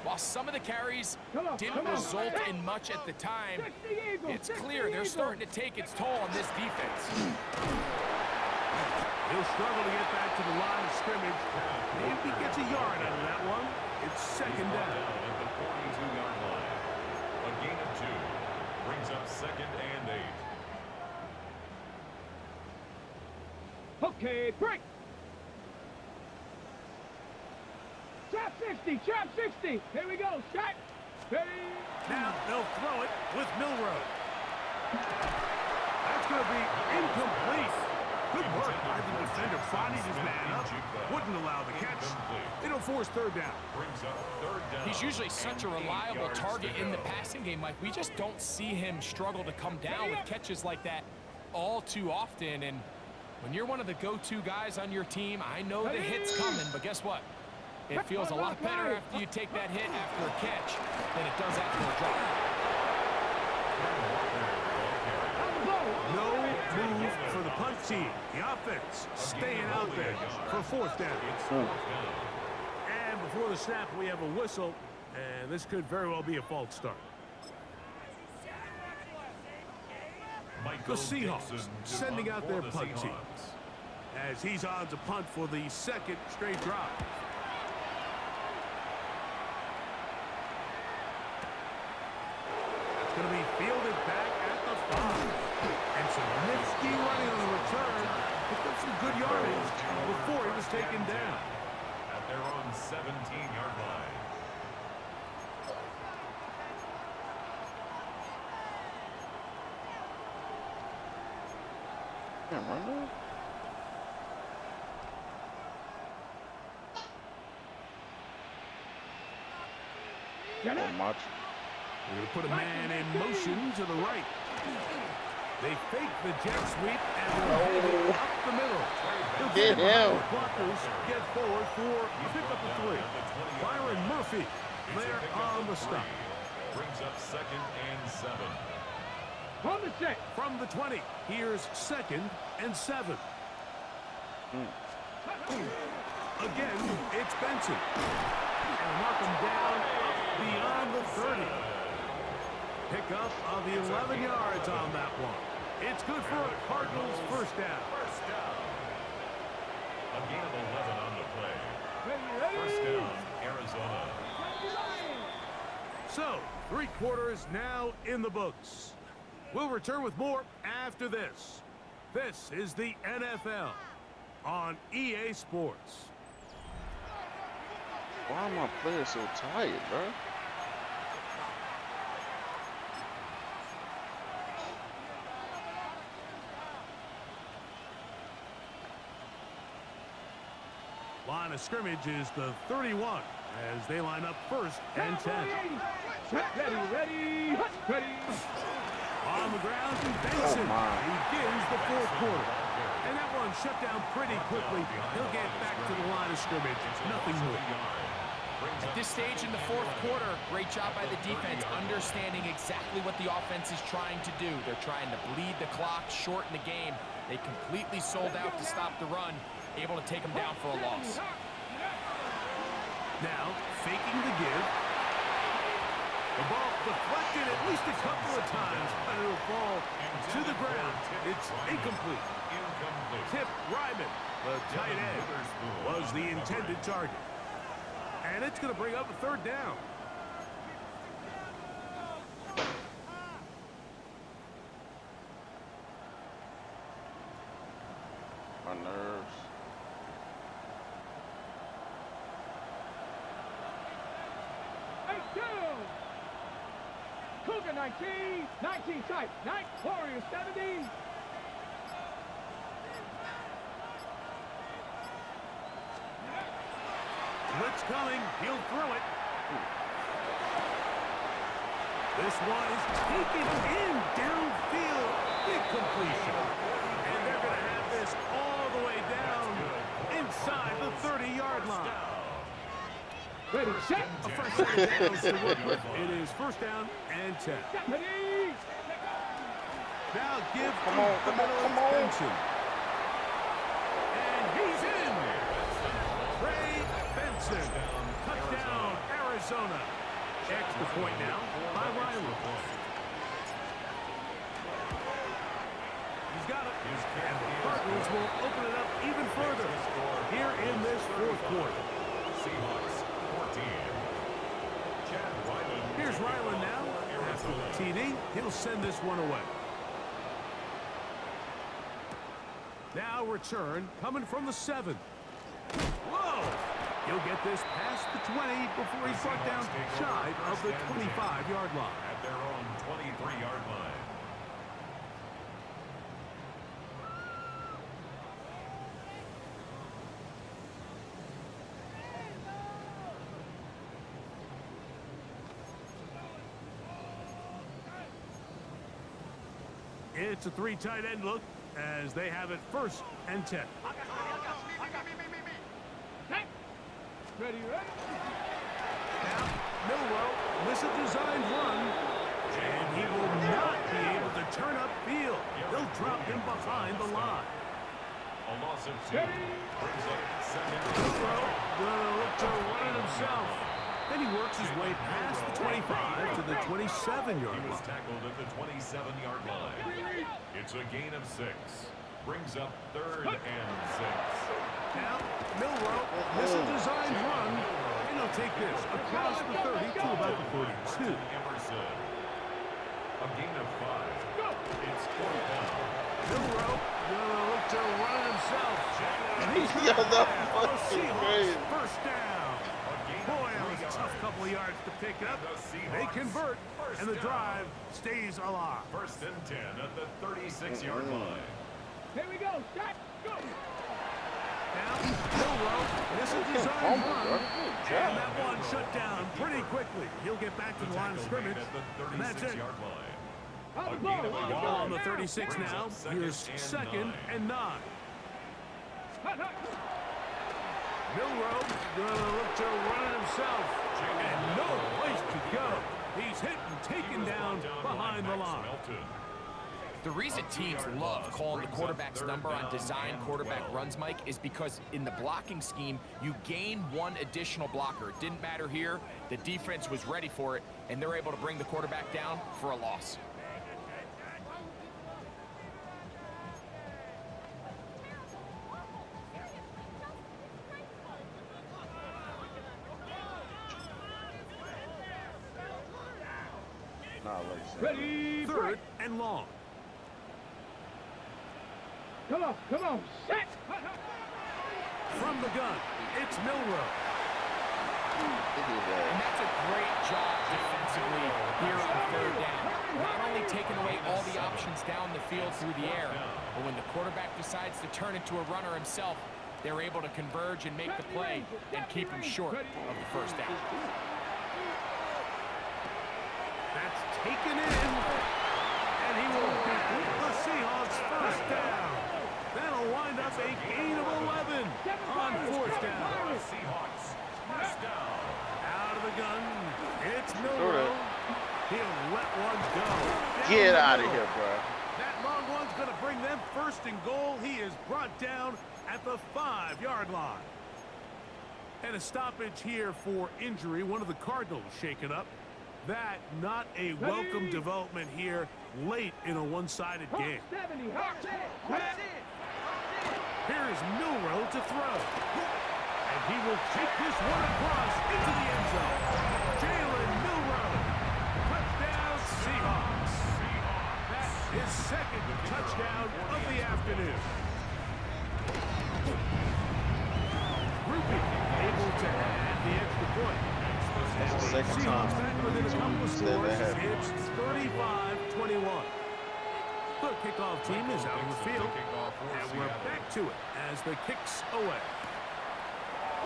while some of the carries didn't result in much at the time, it's clear they're starting to take its toll on this defense. He'll struggle to get back to the line of scrimmage. Maybe he gets a yard out of that one. It's second down. At the 42-yard line. A gain of 2. Brings up second and 8. Okay, break. Trap 60, trap 60. Here we go, shot. Ready? Now they'll throw it with Milrow. That's going to be incomplete. Good work by the defender. Bodied his man up. Wouldn't allow the catch. It'll force third down. Brings up third down. He's usually such a reliable target in the passing game, Mike. We just don't see him struggle to come down with catches like that all too often. And when you're one of the go-to guys on your team, I know the hit's coming, but guess what? It feels a lot better after you take that hit after a catch than it does after a drop. No move for the punt team. The offense staying out there for fourth down. And before the snap, we have a whistle, and this could very well be a false start. The Seahawks sending out their punt team as he's on to punt for the second straight drive. It's going to be fielded back at the 5. And some nifty running on the return. Picked up some good yardage before he was taken down. At their own 17-yard line. Can't run that? Get Oh, up. much. We're going to put a man in motion to the right. They fake the jet sweep and will hit it up the middle. Get him. Blockers get forward for a pickup of 3. Byron Murphy there on the stop. Brings up second and 7. On the set. From the 20, here's second and 7. Again, it's Benson. And mark him down up beyond the 30. Pickup of 11 yards on that one. It's good for a Cardinals first down. First down. A gain of 11 on the play. Ready, First ready. down, Arizona. So, 3 quarters now in the books. We'll return with more after this. This is the NFL on EA Sports. Why are my players so tired, bro? Line of scrimmage is the 31 as they line up first and 10. Ready, ready, ready. On the ground, Benson begins the fourth quarter. And that one shut down pretty quickly. He'll get back to the line of scrimmage. Nothing more. At this stage in the fourth quarter, great job by the defense understanding exactly what the offense is trying to do. They're trying to bleed the clock, shorten the game. They completely sold out to stop the run, able to take them down for a loss. Now, faking the give. The ball deflected at least a couple of times, but it'll fall to the ground. It's incomplete. Tip Ryman, the tight end, was the intended target. And it's going to bring up a third down. My nerves. Cougar 19, 19 type, Night Warrior 70. Blitz coming, he'll throw it. This one is taken in downfield. Big completion. And they're going to have this all the way down inside the 30-yard line. Ready, set. A first set of downs to work with. It is first down and 10. Ready. Now give Come on, come on, come on. Benson. And he's in. Trey Benson. Touchdown, Arizona. Extra point now by Riley. He's got it. And the Cardinals will open it up even further here in this fourth quarter. Seahawks 14. Here's Ryland now. After the TD, he'll send this one away. Now return coming from the 7. Whoa! He'll get this past the 20 before he's brought down shy of the 25-yard line. At their own 23-yard line. It's a 3 tight end look as they have it first and 10. Ready, ready. Now, Milrow misses a designed run, and he will not be able to turn up field. They'll drop him behind the line. A loss of 2 brings up second. Milrow gonna look to run it himself. Then he works his way past the 25 to the 27-yard He line. was tackled at the 27-yard line. It's a gain of 6. Brings up third and 6. Now, Milrow misses a designed run, and he'll take this across the 30 to about the 42. Emerson. A gain of 5. It's 4th down. Milrow gonna look to run it himself. And he's Yeah, that the was Seahawks crazy. first down. Boy, that was a tough couple of yards to pick up. They convert, and the drive stays alive. First and 10 at the 36-yard line. Here we go. Set. Go. Now, Milrow misses a design run, and that one shut down pretty quickly. He'll get back to the line of scrimmage, and that's it. On the ball. Ball on the 36 now. Here's second and 9. Milrow gonna look to run it himself, and no place to go. He's hit and taken down behind the line. The reason teams love calling the quarterback's number on design quarterback runs, Mike, is because in the blocking scheme, you gain one additional blocker. It didn't matter here. The defense was ready for it, and they're able to bring the quarterback down for a loss. Ready. Third and long. Come on. Set. From the gun, it's Milrow. And that's a great job defensively here on third down. Not only taking away all the options down the field through the air, but when the quarterback decides to turn into a runner himself, they're able to converge and make the play and keep him short of the first down. That's taken in, and he will complete the Seahawks first down. That'll wind up a gain of 11 on fourth down. Seahawks first down. Out of the gun, it's Milrow. He'll let one go. Get Down out the of here, middle. bro. That long one's going to bring them first and goal. He is brought down at the 5-yard line. And a stoppage here for injury. One of the Cardinals shaken up. That not a welcome development here late in a one-sided game. 70, Hawks. Here's Milrow to throw. And he will take this one across into the end zone. Jalen Milrow. Touchdown, Seahawks. That's his second touchdown of the afternoon. Ruby able to add the extra point. That's the second time. Seahawks back within a couple of scores. That happened. It's 35-21. The kickoff team is out on the field, and we're back to it as the kicks away.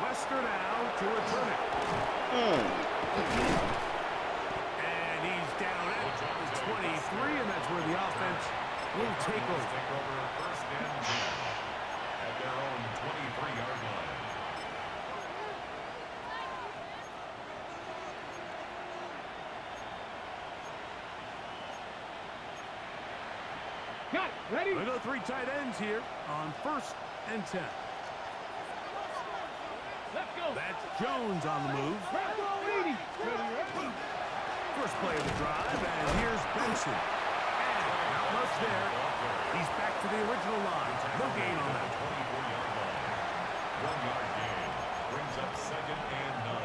Lester now to return it. And he's down at the 23, and that's where the offense will take over. First and 10 at their own 23-yard line. Got it. Ready? We go 3 tight ends here on 1st and 10. Let's go. That's Jones on the move. Ready? Ready? First play of the drive, and here's Benson. And not much there. He's back to the original line. No gain on that. 24-yard line. 1-yard gain brings up 2nd and 9.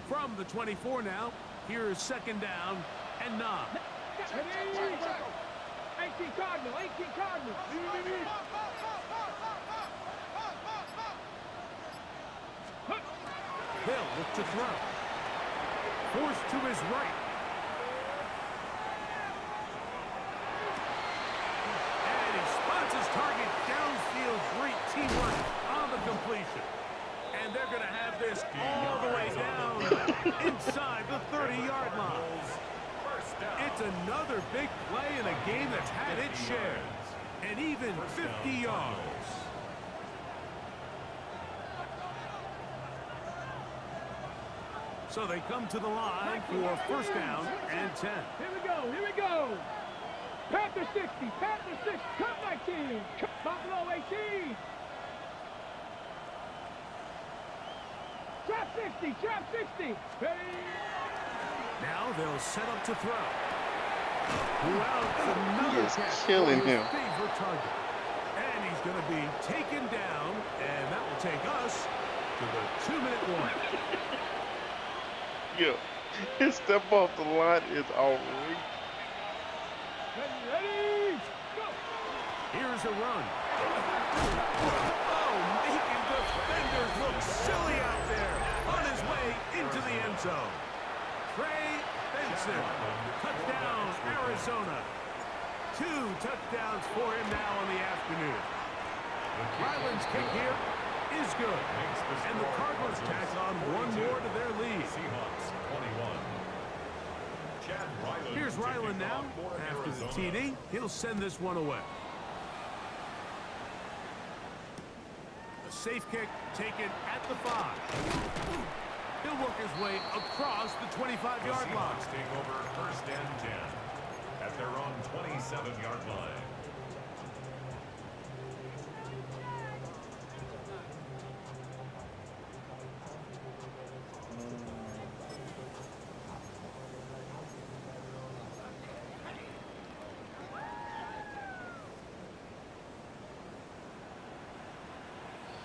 From the 24 now, here's 2nd down and 9. Ready? 18 Cardinal. 18 Cardinal. Hill look to throw. Forced to his right. And he spots his target downfield. Great teamwork on the completion. And they're going to have this all the way down inside the 30-yard line. It's another big play in a game that's had its share. And even 50 yards. So they come to the line for 1st down and 10. Here we go. Here we go. Panther 60. Panther 60. Cut 19. Cut Buffalo 18. Trap 60. Trap 60. Ready? Now they'll set up to throw. Well, He is killing him. favorite target. And he's going to be taken down, and that will take us to the 2-minute warning. Yeah, his step off the line is outrageous. Ready? Go. Here's a run. Oh, making defenders look silly out there on his way into the end zone. Trey Benson, touchdown, Arizona. 2 touchdowns for him now in the afternoon. Ryland's kick here is good. And the Cardinals tack on 1 more to their lead. Seahawks 21. Chad Ryland. Here's Ryland now. After the TD, he'll send this one away. A safe kick taken at the 5. He'll work his way across the 25-yard line. Seahawks take over 1st and 10 at their own 27-yard line.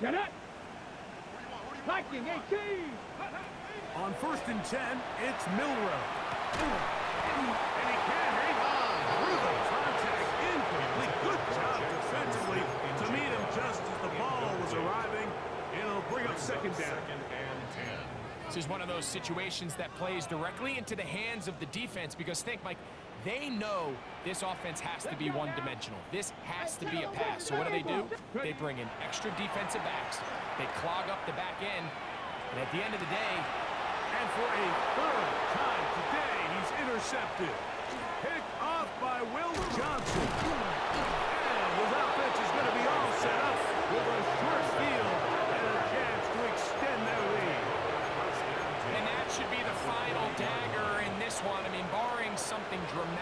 Get it. Viking 18. On 1st and 10, it's Milrow. And he can hang on through the contact. Incomplete. Good job defensively to meet him just as the ball was arriving. It'll bring up 2nd down. 2nd and 10. This is one of those situations that plays directly into the hands of the defense because think, Mike, they know this offense has to be one-dimensional. This has to be a pass. So what do? They bring in extra defensive backs. They clog up the back end. And at the end of the day, And for a 3rd time today, he's intercepted. Picked off by Will Johnson. And his offense is going to be all set up with a short field and a chance to extend their lead. and that should be the final dagger in this one. I mean, barring something dramatic.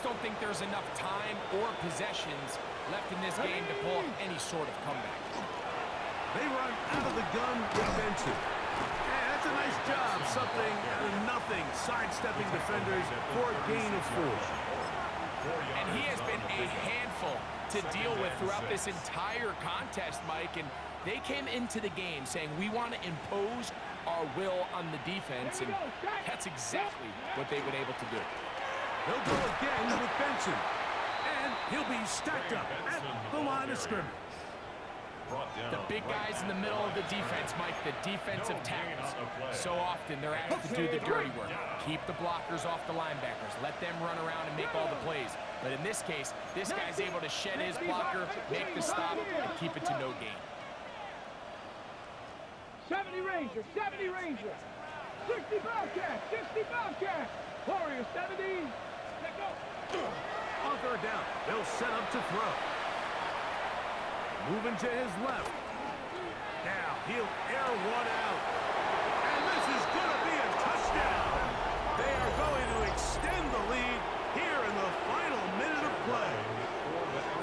don't think there's enough time or possessions left in this game to pull off any sort of comeback. They run out of the gun with Benson. And that's a nice job, something out of nothing, sidestepping defenders for a gain of 4. And he has been a handful to deal with throughout this entire contest, Mike. And they came into the game saying, we want to impose our will on the defense, and that's exactly what they've been able to do. He'll go again with Benson. And he'll be stacked up at the line of scrimmage. The big guys in the middle of the defense, Mike, the defensive tackles. So often they're asked to do the dirty work. Keep the blockers off the linebackers. Let them run around and make all the plays. But in this case, this guy's able to shed his blocker, make the stop, and keep it to no gain. 70 Ranger, 70 Ranger. 60 Bobcat, 60 Bobcat. Warrior 70. Let go. On third down, they'll set up to throw. Moving to his left. Now he'll air one out. And this is going to be a touchdown. They are going to extend the lead here in the final minute of play.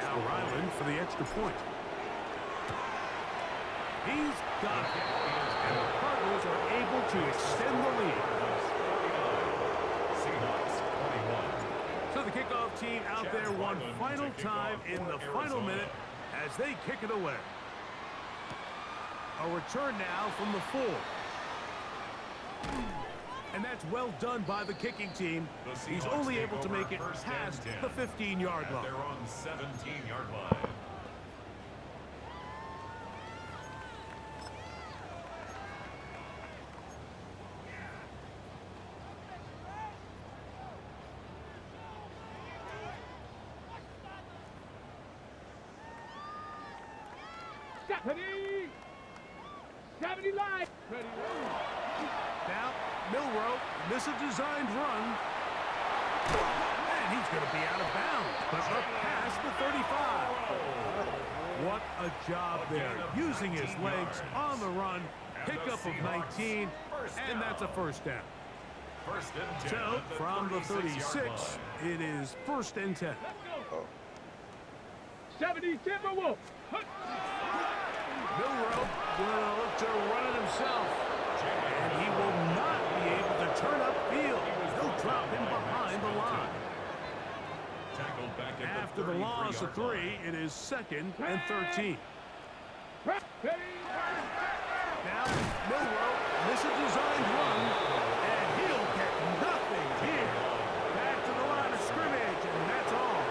Now Ryland for the extra point. He's got it. And the Cardinals are able to extend the lead. Seahawks 21. So the kickoff team out there one final time in the final minute as they kick it away. A return now from the 4. And that's well done by the kicking team. He's only able to make it past the 15-yard line. They're on 17-yard line. Ready. 70 line. Ready. Now, Milrow, miss a designed run. And he's going to be out of bounds, but up past the 35. What a job there, using his legs on the run, pickup of 19, and that's a first down. First and 10. So, from the 36, it is first and 10. 70 Timberwolves. Milrow will look to run it himself. And he will not be able to turn upfield. He'll drop him behind the line. Tackled back at After the loss of 3, it is second and 13. Now, Milrow miss a designed run, and he'll get nothing here. Back to the line of scrimmage, and that's all.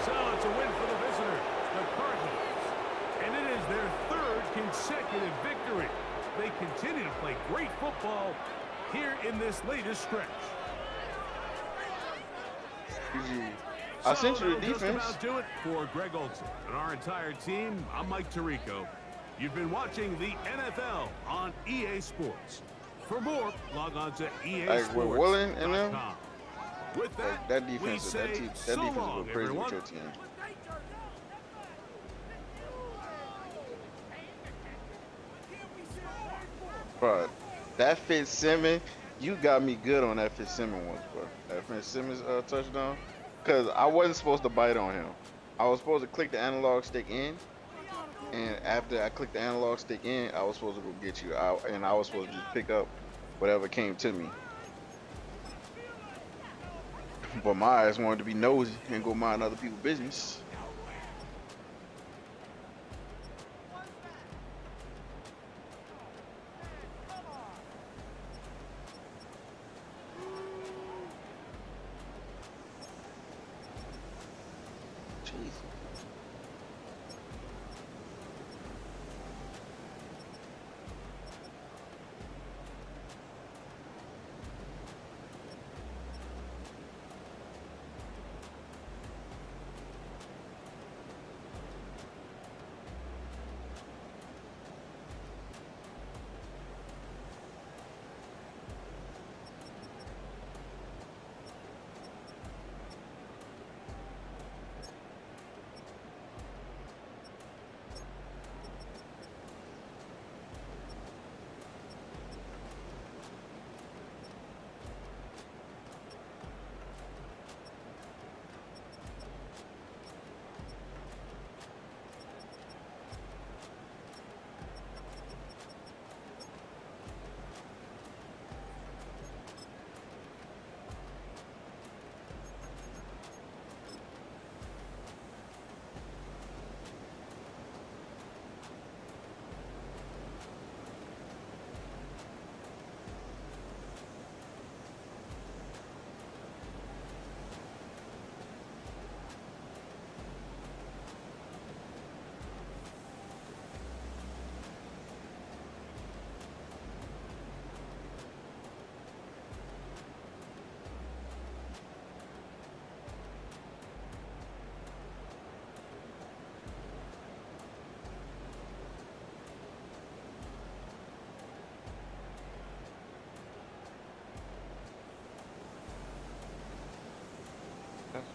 So it's a win for the visitors, the Cardinals. And it is their 3rd consecutive victory. They continue to play great football here in this latest stretch. I sent you the that'll just defense. about do it for Greg Olson and our entire team. I'm Mike Tirico. You've been watching the NFL on EA Sports. For more, log on to Like with Willen and them, EASports.com. With that, that we defense, say that defense so was long, crazy everyone. with your team. Bro, that Fitzsimmons, you got me good on that Fitzsimmons once, bro. That Fitzsimmons touchdown, cause I wasn't supposed to bite on him. I was supposed to click the analog stick in, and after I clicked the analog stick in, I was supposed to go get you out, and I was supposed to just pick up whatever came to me. But my eyes wanted to be nosy and go mind other people's business.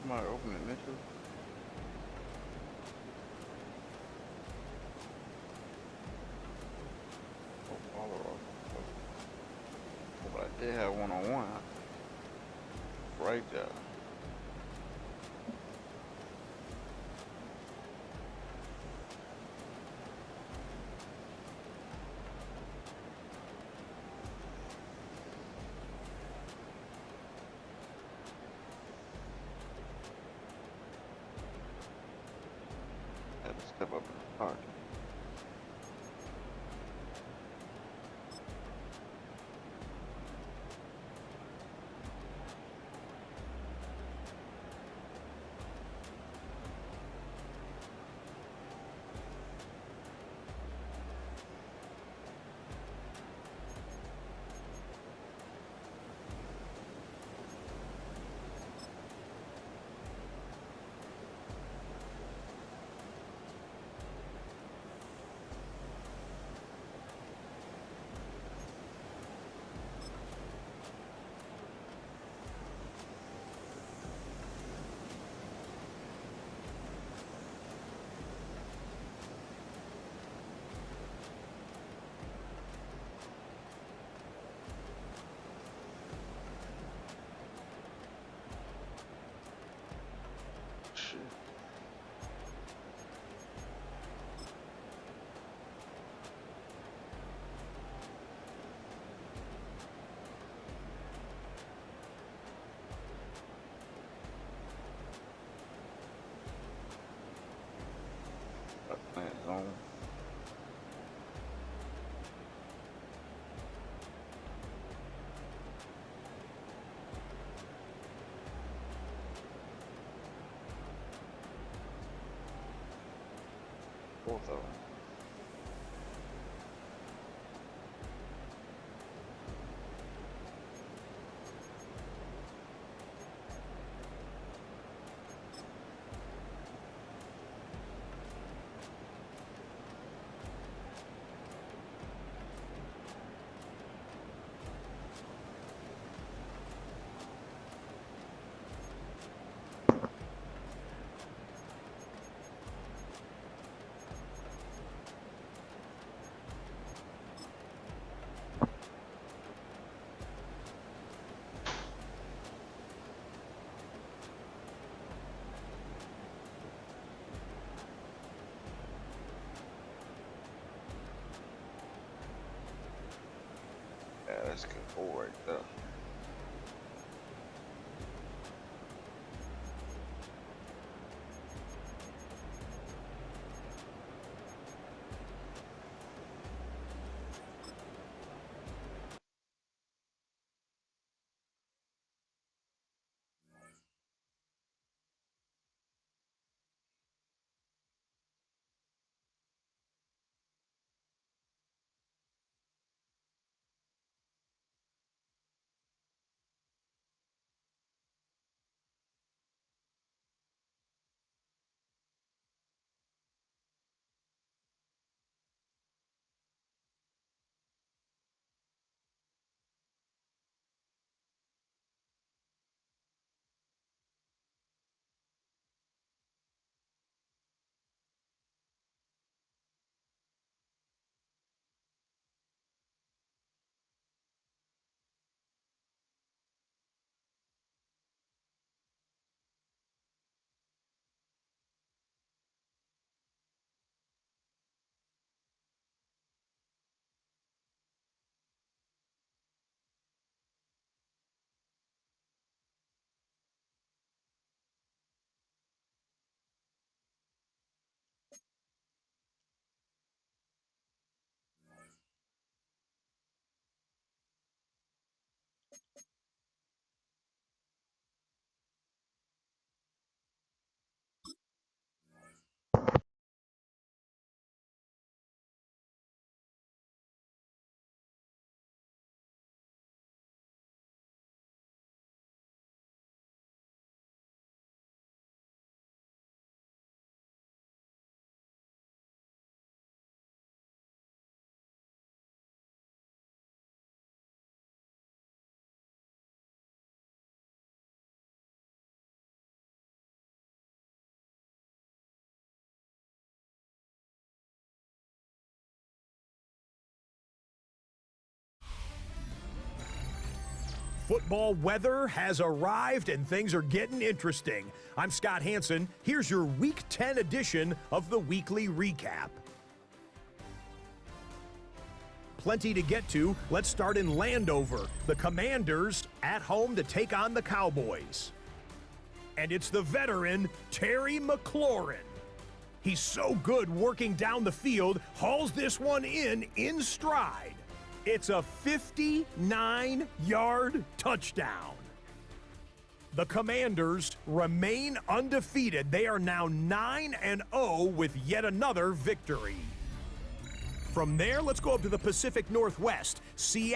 Somebody open the initial. Oh, follow up. Oh, but I did have one-on-one right there. Had to step up in the pocket. Shit. Playing zone. Both of them. Yeah, that's good. Oh, right there. Football weather has arrived and things are getting interesting. I'm Scott Hansen. Here's your Week 10 edition of the Weekly Recap. Plenty to get to. Let's start in Landover. The Commanders at home to take on the Cowboys. And it's the veteran, Terry McLaurin. He's so good working down the field, hauls this one in stride. It's a 59-yard touchdown. The Commanders remain undefeated. They are now 9-0 with yet another victory. From there, let's go up to the Pacific Northwest. Seattle